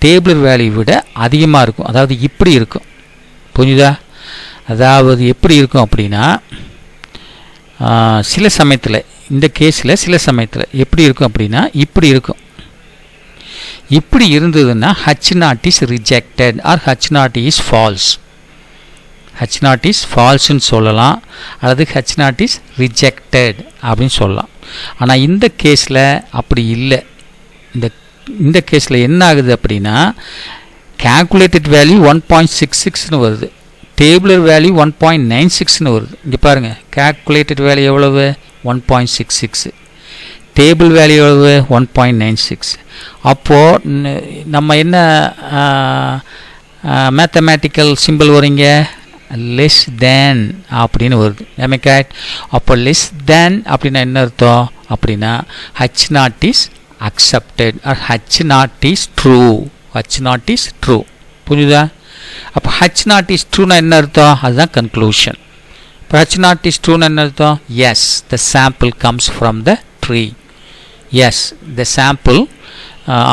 டேபிள் வேல்யூ விட அதிகமாக இருக்கும். அதாவது இப்படி இருக்கும். புரிஞ்சுதா? அதாவது எப்படி இருக்கும் அப்படின்னா சில சமயத்தில் இந்த கேஸில் சில சமயத்தில் எப்படி இருக்கும் அப்படின்னா இப்படி இருக்கும். இப்படி இருந்ததுன்னா H0 is rejected or H0 is false. H0 is falseன்னு சொல்லலாம், அல்லது H0 is rejected அப்படின்னு சொல்லலாம். ஆனால் இந்த கேஸில் அப்படி இல்லை. இந்த கேஸில் என்ன ஆகுது அப்படின்னா calculated வேல்யூ 1.66ன்னு வருது, டேபிளர் வேல்யூ 1.96ன்னு வருது. இங்கே பாருங்கள், calculated வேல்யூ எவ்வளவு 1.66, டேபிள் வேல்யூ எவ்வளவு 1.96. அப்போது நம்ம என்ன மேத்தமேட்டிக்கல் சிம்பிள் வரீங்க, லெஸ் தேன் அப்படின்னு வருது. கரெக்ட்? அப்போ லெஸ் தேன் அப்படின்னா என்ன அர்த்தம் அப்படின்னா H naught is accepted R H naught is true. H naught is true. புரியுதா? அப்போ ஹச் நாட் இஸ் ட்ரூனா என்ன அர்த்தம்? அதுதான் கன்க்ளூஷன். இப்போ ஹச் நாட் இஸ் ட்ரூனா என்ன அர்த்தம்? Yes, the sample comes from the tree. Yes, the sample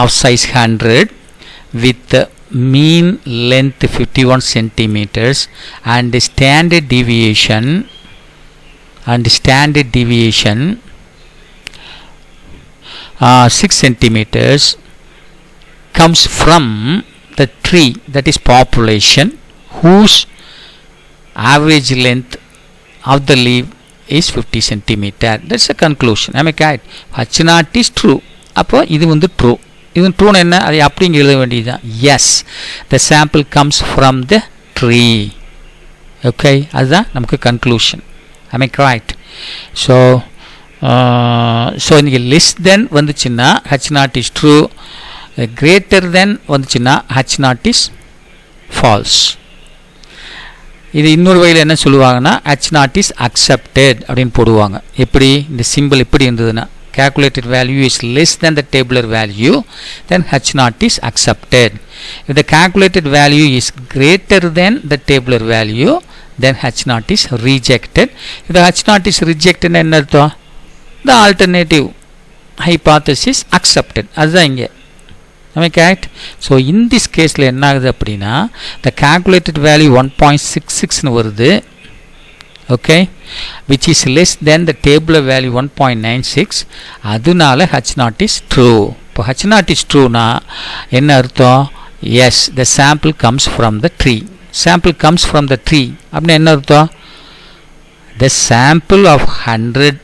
of size 100 with mean length 51 centimeters and standard deviation 6 centimeters comes from the tree, that is population, whose average length of the leaf is 50 centimeter. That's a conclusion. Am I correct? H naught is true. அப்போ இது வந்து true. இது ட்ரூன்னு என்ன, அதை அப்படிங்க எழுத வேண்டியது தான். Yes, the sample comes from the tree. Okay, அதுதான் நமக்கு கன்க்ளூஷன். I correct? ஸோ இன்றைக்கி லெஸ் தென் வந்துச்சுன்னா H naught is true, greater than வந்துச்சுன்னா ஹச் நாட் இஸ் ஃபால்ஸ். இது இன்னொரு வகையில் என்ன சொல்லுவாங்கன்னா ஹச் நாட் இஸ் அக்செப்டட் அப்படின்னு போடுவாங்க. எப்படி? இந்த சிம்பிள் எப்படி இருந்ததுன்னா calculated value is less than the tabular value, then H naught is accepted. If the calculated value is greater than the tabular value, then H naught is rejected. If the H naught is rejected, என்ன அர்த்தம்? The alternative hypothesis accepted. அதுதான் இங்கே. Am I correct? So in this caseல என்ன ஆகுது அப்படின்னா the calculated value 1.66ன்னு வருது. Okay, which is less than the tabular value 1.96. அதனால H naught is true. இப்போ H naught is true னா என்ன அர்த்தம்? Yes, the sample comes from the tree. Sample comes from the tree அப்படின்னா என்ன அர்த்தம்? The sample of 100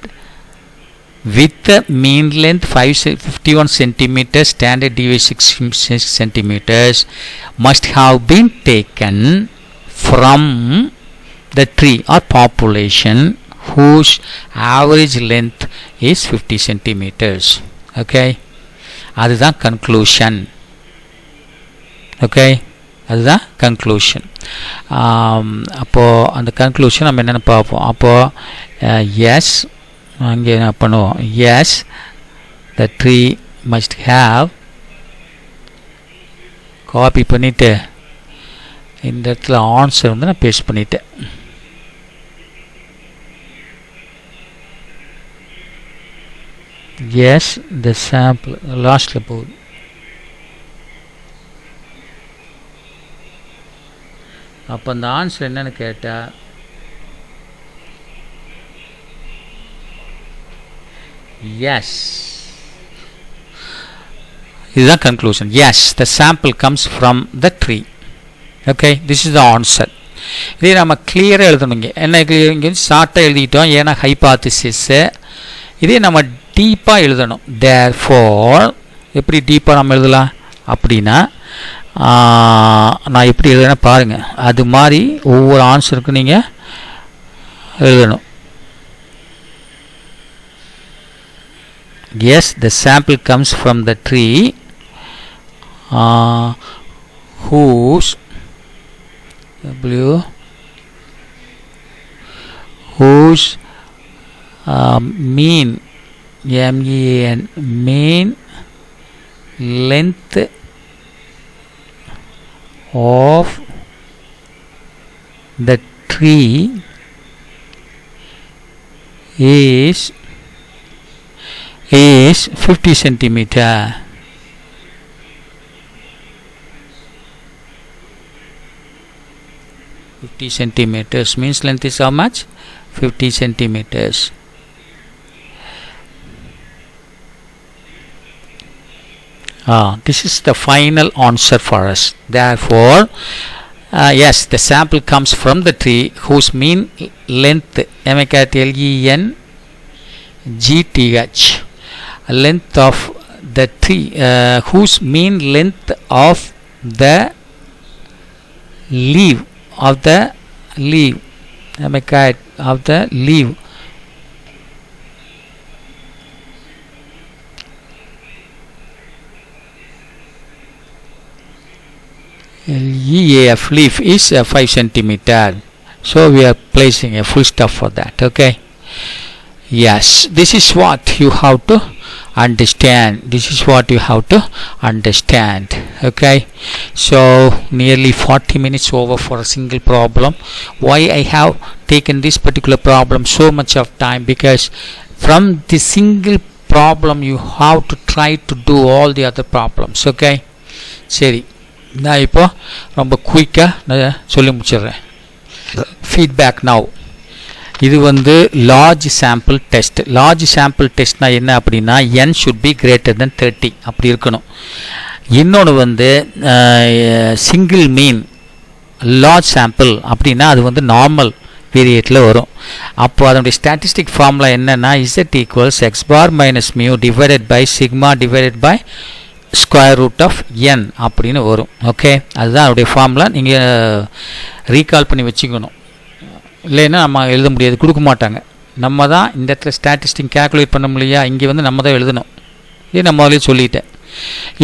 with the mean length 51 centimeters, standard deviation 6 centimeters must have been taken from the tree or population whose average length is 50 centimeters. Okay, அதுதான் conclusion. Okay, அதுதான் conclusion. அப்போது அந்த conclusion நம்ம என்னென்னு பார்ப்போம். அப்போது yes, அங்கே என்ன பண்ணுவோம், yes, the tree must have, copy பண்ணிவிட்டு இந்த இடத்துல ஆன்சர் வந்து நான் பேஸ்ட் பண்ணிட்டேன். எஸ், த சாம்பிள் லாஸ்ட்டில் போகுது. அப்போ அந்த ஆன்சர் என்னன்னு கேட்டால் எஸ், இதுதான் conclusion. Yes, the sample comes from the tree. Okay, this is the answer. இதே நம்ம கிளியராக எழுதணுங்க. என்ன கிளியர், இங்கே ஷார்ட்டாக எழுதிட்டோம் ஏன்னா ஹைபாத்திசிஸு. இதே நம்ம டீப்பாக எழுதணும். தேர்ஃபோர் எப்படி டீப்பாக நம்ம எழுதலாம் அப்படின்னா நான் எப்படி எழுதுனா பாருங்கள், அது மாதிரி ஒவ்வொரு ஆன்சருக்கும் நீங்கள் எழுதணும். Yes, the sample comes from the tree whose mean mean length of the tree is 50 centimeter. 50 centimeters means length is how much? 50 centimeters. This is the final answer for us. Therefore, yes, the sample comes from the tree whose mean length, LENGTH, length of the tree, whose mean length of the leaf of the leave. Am I correct? Of the leave. LEAF, leaf is 5 centimeter. So we are placing a full stop for that. Okay. Yes, this is what you have to understand. This is what you have to understand. Okay. So nearly 40 minutes over for a single problem. Why I have taken this particular problem so much of time? Because from the single problem you have to try to do all the other problems. Okay. சரி, நான் இப்போ ரொம்ப குயிக்காக நான் சொல்லி முடிச்சிடுறேன். Feedback now. இது வந்து large sample test. Large sample டெஸ்ட்னா என்ன அப்படின்னா n should be greater then 30 அப்படி இருக்கணும். இன்னொன்று வந்து சிங்கிள் மீன் லார்ஜ் சாம்பிள் அப்படின்னா அது வந்து நார்மல் பீரியடில் வரும். அப்போ அதனுடைய ஸ்டாட்டிஸ்டிக் ஃபார்முலா என்னென்னா z equals x bar minus mu divided by sigma divided by square root of n அப்படின்னு வரும். ஓகே, அதுதான் அதோடைய ஃபார்முலா. நீங்கள் ரீகால் பண்ணி வச்சுக்கணும், இல்லைன்னா நம்ம எழுத முடியாது, கொடுக்க மாட்டாங்க. நம்ம தான் இந்த இடத்துல ஸ்டாட்டிஸ்டிக் கேல்குலேட் பண்ண முடியா, இங்கே வந்து நம்ம தான் எழுதணும். இது நம்ம முதலே சொல்லிட்டேன்.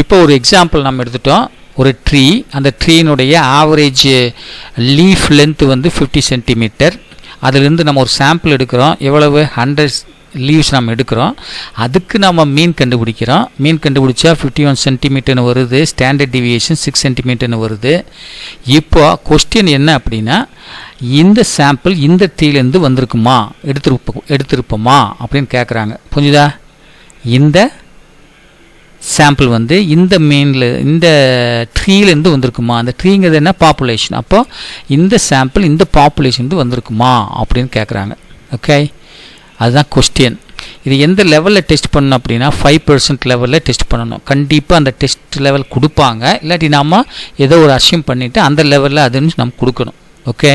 இப்போ ஒரு எக்ஸாம்பிள் நம்ம எடுத்துட்டோம். ஒரு ட்ரீ, அந்த ட்ரீனுடைய ஆவரேஜ் லீஃப் லென்த்து வந்து 50 சென்டிமீட்டர். அதிலிருந்து நம்ம ஒரு சாம்பிள் எடுக்கிறோம். எவ்வளவு 100 லீவ்ஸ் நம்ம எடுக்கிறோம். அதுக்கு நம்ம மீன் கண்டுபிடிக்கிறோம். மீன் கண்டுபிடிச்சா 51 சென்டிமீட்டர்னு வருது. ஸ்டாண்டர்ட் டிவியேஷன் 6 சென்டிமீட்டர்னு வருது. இப்போ கொஸ்டின் என்ன அப்படின்னா, இந்த சாம்பிள் இந்த ட்ரீலேருந்து வந்திருக்குமா, எடுத்திருப்போமா அப்படின்னு கேட்குறாங்க. புரிஞ்சுதா? இந்த சாம்பிள் வந்து இந்த மீனில் இந்த ட்ரீலேருந்து வந்திருக்குமா. அந்த ட்ரீங்கிறது என்ன, பாப்புலேஷன். அப்போ இந்த சாம்பிள் இந்த பாப்புலேஷன் வந்திருக்குமா அப்படின்னு கேட்குறாங்க. ஓகே, அதுதான் கொஸ்டின். இது எந்த லெவலில் டெஸ்ட் பண்ணணும் அப்படின்னா 5% லெவலில் டெஸ்ட் பண்ணணும். கண்டிப்பாக அந்த டெஸ்ட் லெவல் கொடுப்பாங்க. இல்லாட்டி நாம் ஏதோ ஒரு அஷ்யூம் பண்ணிவிட்டு அந்த லெவலில் அதுன்னு நம்ம கொடுக்கணும். ஓகே,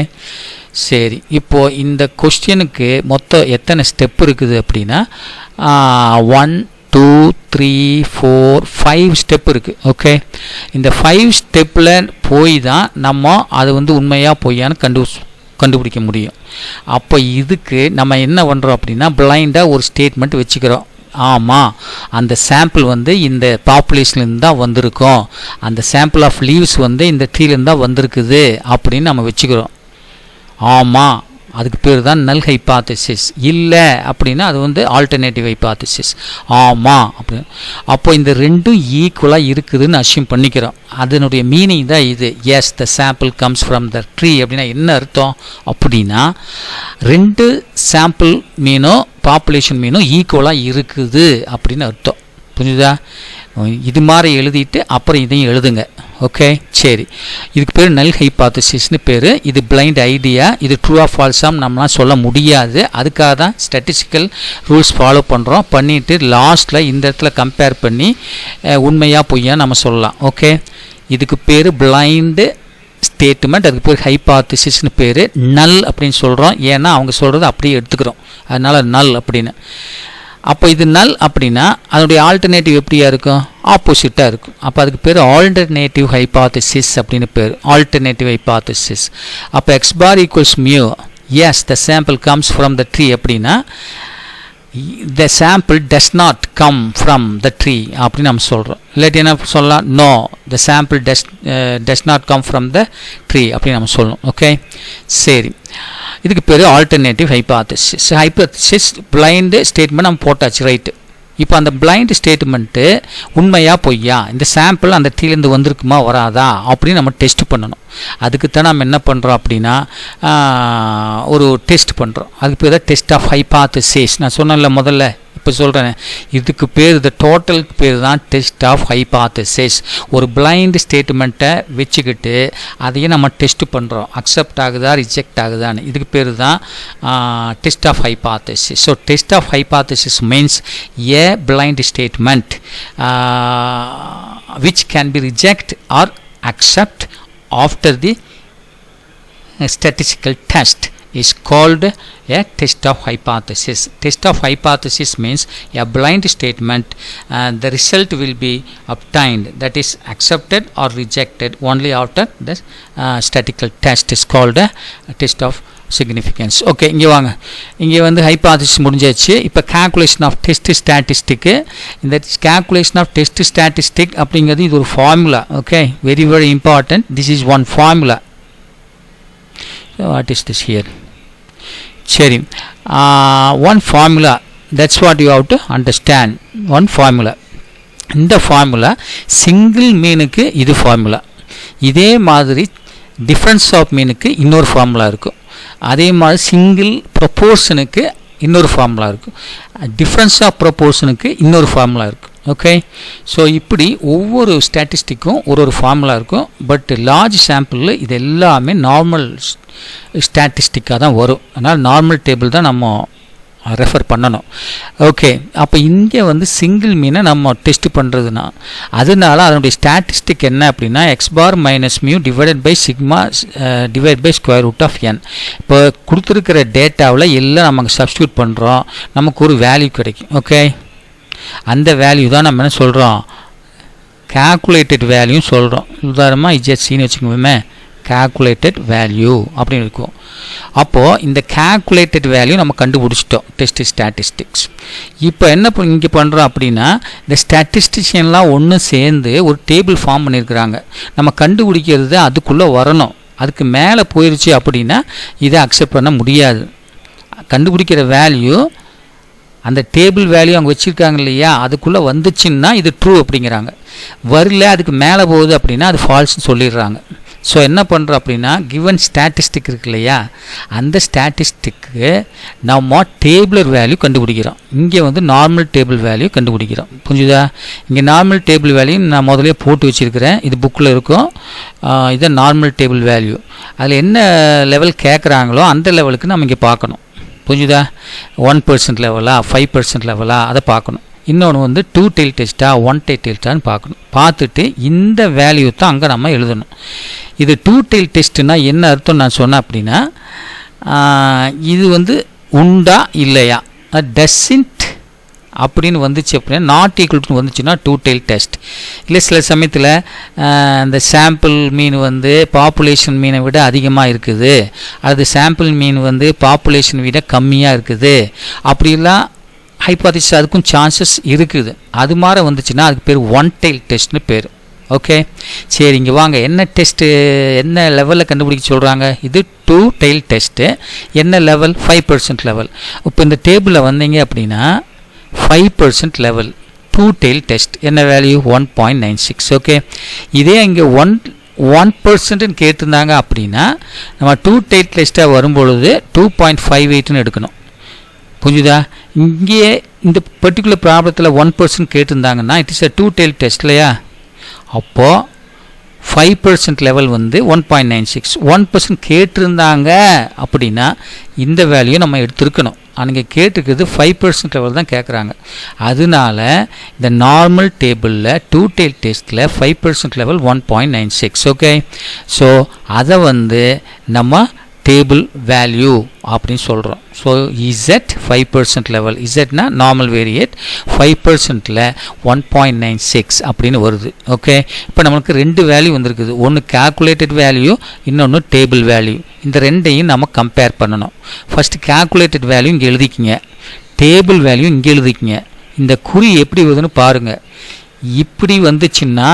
சரி. இப்போது இந்த கொஸ்டினுக்கு மொத்தம் எத்தனை ஸ்டெப் இருக்குது அப்படின்னா 1 2 3 4 5 ஸ்டெப் இருக்குது. ஓகே, இந்த 5 ஸ்டெப்பில் போய் தான் நம்ம அது வந்து உண்மையாக பொய்யான்னு கண்டுபிடிக்க முடியும். அப்போ இதுக்கு நம்ம என்ன பண்ணுறோம் அப்படின்னா பிளைண்டாக ஒரு ஸ்டேட்மெண்ட் வச்சுக்கிறோம். ஆமாம், அந்த சாம்பிள் வந்து இந்த பாப்புலேஷன்லேருந்து தான் வந்திருக்கோம், அந்த சாம்பிள் ஆஃப் லீவ்ஸ் வந்து இந்த ட்ரீலேருந்து தான் வந்திருக்குது அப்படின்னு நம்ம வச்சுக்கிறோம். ஆமாம், அதுக்கு பேர் தான் நல் ஹைபாத்தசிஸ். இல்லை அப்படின்னா அது வந்து ஆல்டர்னேட்டிவ் ஹைபாத்தசிஸ். ஆமாம் அப்படின்னு. அப்போ இந்த ரெண்டும் ஈக்குவலாக இருக்குதுன்னு அஷ்யூம் பண்ணிக்கிறோம். அதனுடைய மீனிங் தான் இது. Yes, the sample comes from the tree அப்படின்னா என்ன அர்த்தம் அப்படின்னா, ரெண்டு சாம்பிள் மீனும் பாப்புலேஷன் மீனும் ஈக்குவலாக இருக்குது அப்படின்னு அர்த்தம். புரிஞ்சுதா? இது மாதிரி எழுதிட்டு அப்புறம் இதையும் எழுதுங்க. ஓகே, சரி. இதுக்கு பேர் நல் ஹைபாத்தசிஸ்னு பேர். இது பிளைண்ட் ஐடியா. இது ட்ரூ ஆஃப் ஃபால்ஸாம் நம்மளாம் சொல்ல முடியாது. அதுக்காக தான் ஸ்டாட்டிஸ்டிக்கல் ரூல்ஸ் ஃபாலோ பண்ணுறோம். பண்ணிவிட்டு லாஸ்ட்டில் இந்த இடத்துல கம்பேர் பண்ணி உண்மையாக பொய்யா நம்ம சொல்லலாம். ஓகே, இதுக்கு பேர் பிளைண்டு ஸ்டேட்மெண்ட். அதுக்கு பேர் ஹைபாத்தசிஸ்னு பேர். நல் அப்படின்னு சொல்கிறோம், ஏன்னா அவங்க சொல்கிறது அப்படியே எடுத்துக்கிறோம், அதனால் நல் அப்படின்னு. அப்போ இது நல் அப்படின்னா அதனுடைய ஆல்டர்னேட்டிவ் எப்படியா இருக்கும், ஆப்போசிட்டாக இருக்கும். அப்போ அதுக்கு பேர் ஆல்டர்னேட்டிவ் ஹைபாத்தசிஸ் அப்படின்னு பேர். Alternative hypothesis. அப்போ X bar equals mu. Yes, the sample comes from the tree அப்படின்னா the sample does not come from the tree அப்படின்னு நம்ம சொல்கிறோம். இல்லாட்டி என்ன சொல்லலாம், no, the sample does not come from the tree அப்படின்னு நம்ம சொல்லணும். ஓகே, சரி. இதுக்கு பேர் alternative hypothesis. Hypothesis blind statement நம்ம போட்டாச்சு, ரைட்டு. இப்போ அந்த பிளைண்ட் ஸ்டேட்மெண்ட்டு உண்மையா பொய்யா, இந்த சாம்பிள் அந்த ட்ரீலேருந்து வந்திருக்குமா வராதா அப்படின்னு நம்ம டெஸ்ட் பண்ணணும். அதுக்கு தான் நம்ம என்ன பண்ணுறோம் அப்படின்னா ஒரு டெஸ்ட் பண்ணுறோம். அதுக்கு பேர் தான் டெஸ்ட் ஆஃப் ஹைபாத்தசிஸ். நான் சொன்னேன்ல முதல்ல, இப்போ சொல்கிறேன். இதுக்கு பேர், இந்த டோட்டலுக்கு பேர் தான் டெஸ்ட் ஆஃப் ஹைபாத்தசிஸ். ஒரு பிளைண்ட் ஸ்டேட்மெண்ட்டை வச்சுக்கிட்டு அதையே நம்ம டெஸ்ட் பண்ணுறோம், அக்செப்ட் ஆகுதா ரிஜெக்ட் ஆகுதான்னு. இதுக்கு பேர் தான் test of hypothesis. So test of hypothesis means a blind statement which can be reject or accept after the statistical test is called a test of hypothesis. Test of hypothesis means a blind statement and the result will be obtained, that is accepted or rejected only after the statistical test is called a test of significance. Okay, இங்கே வாங்க. இங்கே வந்து hypothesis முடிஞ்சாச்சு. இப்போ calculation of test statistic. இந்த calculation of test statistic அப்படிங்கிறது இது ஒரு formula. Okay, very very important. This is one formula. So what is this here? சரி, one formula, that's what you have to understand. One formula. இந்த formula single மீனுக்கு இது formula. இதே மாதிரி difference of மீனுக்கு இன்னொரு ஃபார்முலா இருக்கும். அதே மாதிரி சிங்கிள் ப்ரொப்போர்ஷனுக்கு இன்னொரு ஃபார்முலா இருக்கும். டிஃப்ரென்ஸ் ஆஃப் ப்ரொப்போர்ஷனுக்கு இன்னொரு ஃபார்முலா இருக்கும். ஓகே, ஸோ இப்படி ஒவ்வொரு ஸ்டாட்டிஸ்டிக்கும் ஒரு ஃபார்முலா இருக்கும். பட் லார்ஜ் சாம்பிளில் இது எல்லாமே நார்மல் ஸ்டாட்டிஸ்டிக்காக தான் வரும். அதனால் நார்மல் டேபிள் தான் நம்ம ரெஃபர் பண்ணணும். ஓகே, அப்போ இங்கே வந்து சிங்கிள் மீனை நம்ம டெஸ்ட் பண்ணுறதுனா அதனால அதனுடைய ஸ்டாட்டிஸ்டிக் என்ன அப்படின்னா X bar minus mu divided by sigma divide by square root of N. இப்போ கொடுத்துருக்கிற டேட்டாவில் எல்லாம் நமக்கு சப்ஸ்டியூட் பண்ணுறோம், நமக்கு ஒரு வேல்யூ கிடைக்கும். ஓகே, அந்த வேல்யூ தான் நம்ம என்ன சொல்கிறோம், கேல்குலேட்டட் வேல்யூ சொல்கிறோம். உதாரணமாக இஜெட்சின்னு வச்சுக்கோமே, calculated value அப்படின்னு இருக்கும். அப்போது இந்த calculated value நம்ம கண்டுபிடிச்சிட்டோம் டெஸ்ட் ஸ்டாட்டிஸ்டிக்ஸ். இப்போ என்ன இங்கே பண்ணுறோம் அப்படின்னா இந்த ஸ்டாட்டிஸ்டிஷியன்லாம் ஒன்று சேர்ந்து ஒரு டேபிள் ஃபார்ம் பண்ணியிருக்கிறாங்க. நம்ம கண்டுபிடிக்கிறது அதுக்குள்ளே வரணும். அதுக்கு மேலே போயிடுச்சு அப்படின்னா இதை அக்செப்ட் பண்ண முடியாது. கண்டுபிடிக்கிற வேல்யூ அந்த டேபிள் வேல்யூ அவங்க வச்சுருக்காங்க இல்லையா, அதுக்குள்ளே வந்துச்சுன்னா இது ட்ரூ அப்படிங்கிறாங்க. வரல அதுக்கு மேலே போகுது அப்படின்னா அது ஃபால்ஸ்னு சொல்லிடுறாங்க. ஸோ என்ன பண்ணுறோம் அப்படின்னா கிவன் ஸ்டாட்டிஸ்டிக் இருக்கு இல்லையா, அந்த ஸ்டாட்டிஸ்டிக்கு நம்ம டேபிளர் வேல்யூ கண்டுபிடிக்கிறோம். இங்கே வந்து நார்மல் டேபிள் வேல்யூ கண்டுபிடிக்கிறோம். புரிஞ்சுதா? இங்கே நார்மல் டேபிள் வேல்யூ நான் முதலே போட்டு வச்சுருக்கிறேன், இது புக்கில் இருக்கும். இதை நார்மல் டேபிள் வேல்யூ அதில் என்ன லெவல் கேட்குறாங்களோ அந்த லெவலுக்கு நம்ம இங்கே பார்க்கணும். புரிஞ்சுதா? 1% லெவலா 5% லெவலா அதை பார்க்கணும். இன்னொன்று வந்து 2 tail டெஸ்ட்டா 1 tail டெஸ்ட்டான்னு பார்க்கணும். பார்த்துட்டு இந்த வேல்யூ தான் அங்கே நம்ம எழுதணும். இது 2 tail டெஸ்ட்டுன்னா என்ன அர்த்தம் நான் சொன்னேன் அப்படின்னா இது வந்து உண்டா இல்லையா, டஸ்இன்ட் அப்படின்னு வந்துச்சு அப்படின்னா நாட் ஈக்குவல் டு வந்துச்சுன்னா 2 tail டெஸ்ட். இல்லை சில சமயத்தில் இந்த சாம்பிள் மீன் வந்து பாப்புலேஷன் மீனை விட அதிகமாக இருக்குது, அது சாம்பிள் மீன் வந்து பாப்புலேஷன் விட கம்மியாக இருக்குது, அப்படிலாம் ஹைபாதிசிஸ் அதுக்கும் சான்சஸ் இருக்குது. அது மாதிரி வந்துச்சுன்னா அதுக்கு பேர் 1 tail டெஸ்ட்னு பேர். ஓகே, சரி இங்கே வாங்க. என்ன டெஸ்ட்டு என்ன லெவலில் கண்டுபிடிக்க சொல்கிறாங்க? இது 2 tail டெஸ்ட்டு. என்ன லெவல்? 5% லெவல். இப்போ இந்த டேபிளில் வந்தீங்க அப்படின்னா 5% லெவல் 2 tail டெஸ்ட் என்ன வேல்யூ 1.96. ஓகே, இதே இங்கே 1% கேட்டிருந்தாங்க அப்படின்னா நம்ம 2 tail டெஸ்ட்டாக வரும்பொழுது 2.58ன்னு எடுக்கணும். புரிஞ்சுதா? இங்கே இந்த பர்டிகுலர் ப்ராப்ளத்தில் 1% கேட்டிருந்தாங்கன்னா it is a 2 tail test இல்லையா. அப்போது 5% லெவல் வந்து 1.96. 1% கேட்டிருந்தாங்க அப்படின்னா இந்த வேல்யூ நம்ம எடுத்துருக்கணும். அங்கே கேட்டுருக்குது 5% லெவல் தான் கேட்குறாங்க. அதனால இந்த நார்மல் டேபிளில் 2 tail டெஸ்ட்டில் 5% லெவல் 1.96. ஓகே, ஸோ அதை வந்து நம்ம டேபிள் வேல்யூ அப்படின்னு சொல்கிறோம். ஸோ இசட் 5% லெவல், இசட்னா நார்மல் வேரியேட், 5%ல் 1.96 அப்படின்னு வருது. ஓகே, இப்போ நம்மளுக்கு 2 வேல்யூ வந்திருக்குது. ஒன்று கேல்குலேட்டட் வேல்யூ, இன்னொன்று டேபிள் வேல்யூ. இந்த ரெண்டையும் நம்ம கம்பேர் பண்ணணும். ஃபஸ்ட்டு கேல்குலேட்டட் வேல்யூ இங்கே எழுதிக்கிங்க, டேபிள் வேல்யூ இங்கே எழுதிக்கிங்க. இந்த குறி எப்படி வருதுன்னு பாருங்கள். இப்படி வந்துச்சுன்னா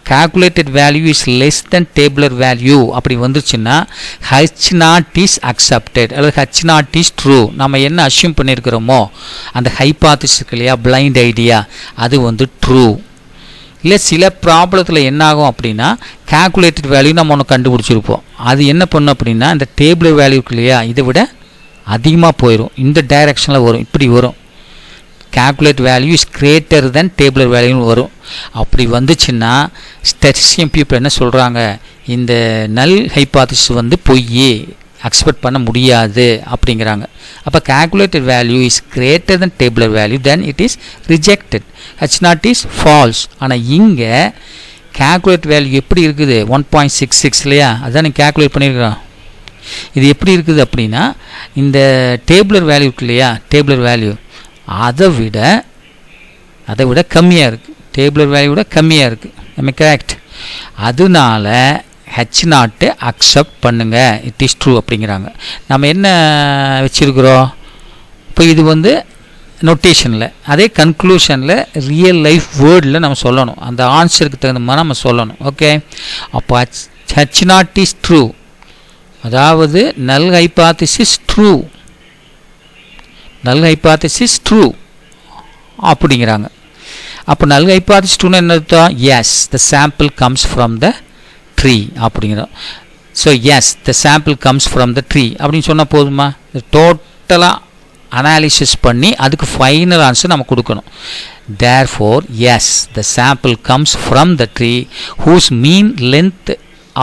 calculated value is less than tabular value அப்படி வந்துச்சுன்னா H0 is accepted அல்லது H0 is true. நம்ம என்ன அஸ்யூம் பண்ணியிருக்கிறோமோ அந்த ஹைபாதிசிஸ் இல்லையா, பிளைண்ட் ஐடியா, அது வந்து ட்ரூ. இல்லை சில ப்ராப்ளத்தில் என்ன ஆகும் அப்படின்னா calculated value நம்ம ஒன்று கண்டுபிடிச்சிருப்போம், அது என்ன பண்ணும் அப்படின்னா இந்த டேபிளர் வேல்யூக்கு இல்லையா இதை விட அதிகமாக போயிடும், இந்த டைரெக்ஷனில் வரும், இப்படி வரும். calculate value is greater than tabular value வரும். அப்படி வந்துச்சுன்னா ஸ்டாட்டிஸ்டிஷியன் பீப்புள் என்ன சொல்கிறாங்க, இந்த நல் ஹைபாதிசிஸ் வந்து பொய், அக்செப்ட் பண்ண முடியாது அப்படிங்கிறாங்க. அப்போ calculated value is greater than tabular value, then it is rejected. H0 is false. ஆனால் இங்கே calculate value எப்படி இருக்குது 1.66 இல்லையா, அதுதான் நீங்கள் calculate பண்ணியிருக்கிறோம். இது எப்படி இருக்குது அப்படின்னா இந்த டேபிளர் வேல்யூ இருக்கு இல்லையா, டேபிளர் வேல்யூ அதை விட கம்மியாக இருக்குது, டேபிளர் வேல்யூ விட கம்மியாக இருக்குது. நம்ம கரெக்ட். அதனால H0 அக்செப்ட் பண்ணுங்க, இட் இஸ் ட்ரூ அப்படிங்கிறாங்க. நம்ம என்ன வச்சுருக்கிறோம் இப்போ, இது வந்து நோட்டேஷனில், அதே கன்க்ளூஷனில் ரியல் லைஃப் வேர்டில் நம்ம சொல்லணும், அந்த ஆன்சருக்கு தகுந்த மாதிரி நம்ம சொல்லணும். ஓகே, அப்போ H0 இஸ் ட்ரூ, அதாவது null hypothesis true, null hypothesis true அப்படிங்கிறாங்க. அப்போ நல் ஹைபாத்திசிஸ் ட்ரூன்னு என்ன அர்த்தம்? Yes the sample comes from the tree அப்படிங்கிறோம். So yes the sample comes from the tree அப்படின்னு சொன்னால் போதுமா? டோட்டலாக அனாலிசிஸ் பண்ணி அதுக்கு ஃபைனல் ஆன்சர் நம்ம கொடுக்கணும். Therefore yes the sample comes from the tree whose mean length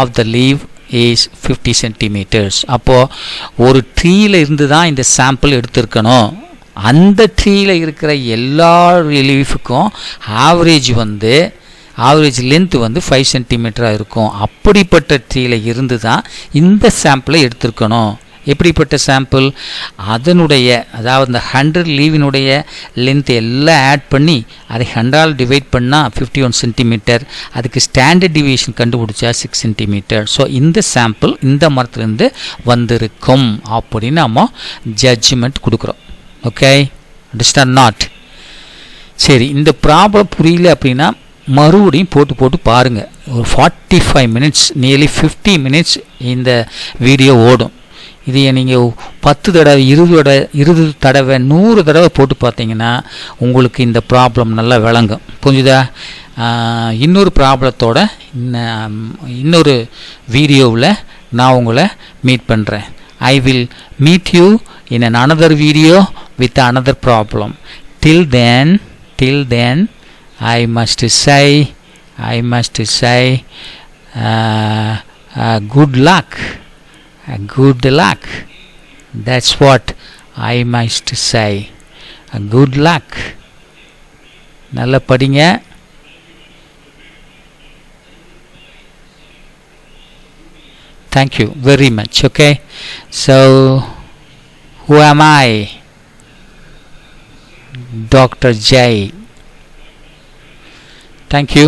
of the leaf is 50 centimetres. அப்போது ஒரு ட்ரீயில் இருந்து தான் இந்த சாம்பிள் எடுத்திருக்கணும். அந்த ட்ரீயில் இருக்கிற எல்லா லீஃபுக்கும் ஆவரேஜ் லென்த் வந்து 5 சென்டிமீட்டராக இருக்கும். அப்படிப்பட்ட ட்ரீயில் இருந்து தான் இந்த சாம்பிளை எடுத்திருக்கணும். எப்படிப்பட்ட சாம்பிள்? அதனுடைய, அதாவது இந்த 100 லீவினுடைய லென்த் எல்லாம் ஆட் பண்ணி அதை 100ஆல் டிவைட் பண்ணால் 51 சென்டிமீட்டர், அதுக்கு ஸ்டாண்டர்ட் டிவியேஷன் கண்டுபிடிச்சா 6 சென்டிமீட்டர். ஸோ இந்த சாம்பிள் இந்த மரத்துலேருந்து வந்திருக்கும் அப்படின்னு நம்ம ஜட்ஜ்மெண்ட் கொடுக்குறோம். Okay, understand not? சரி, இந்த ப்ராப்ளம் புரியல அப்படின்னா மறுபடியும் போட்டு பாருங்கள். ஒரு 45 மினிட்ஸ், நியர்லி 50 மினிட்ஸ் இந்த வீடியோ ஓடும். இது நீங்கள் 10 தடவை 20 தடவை 100 தடவை போட்டு பார்த்தீங்கன்னா உங்களுக்கு இந்த ப்ராப்ளம் நல்லா விளங்கும். புரிஞ்சுதா? இன்னொரு ப்ராப்ளத்தோட இன்னொரு வீடியோவில் நான் உங்களை மீட் பண்ணுறேன். I will meet you in another video with another problem. Till then I must say good luck. That's what I must say. Good luck. நல்லா படிங்க. Thank you very much. Okay, so who am I? DrJ. Thank you.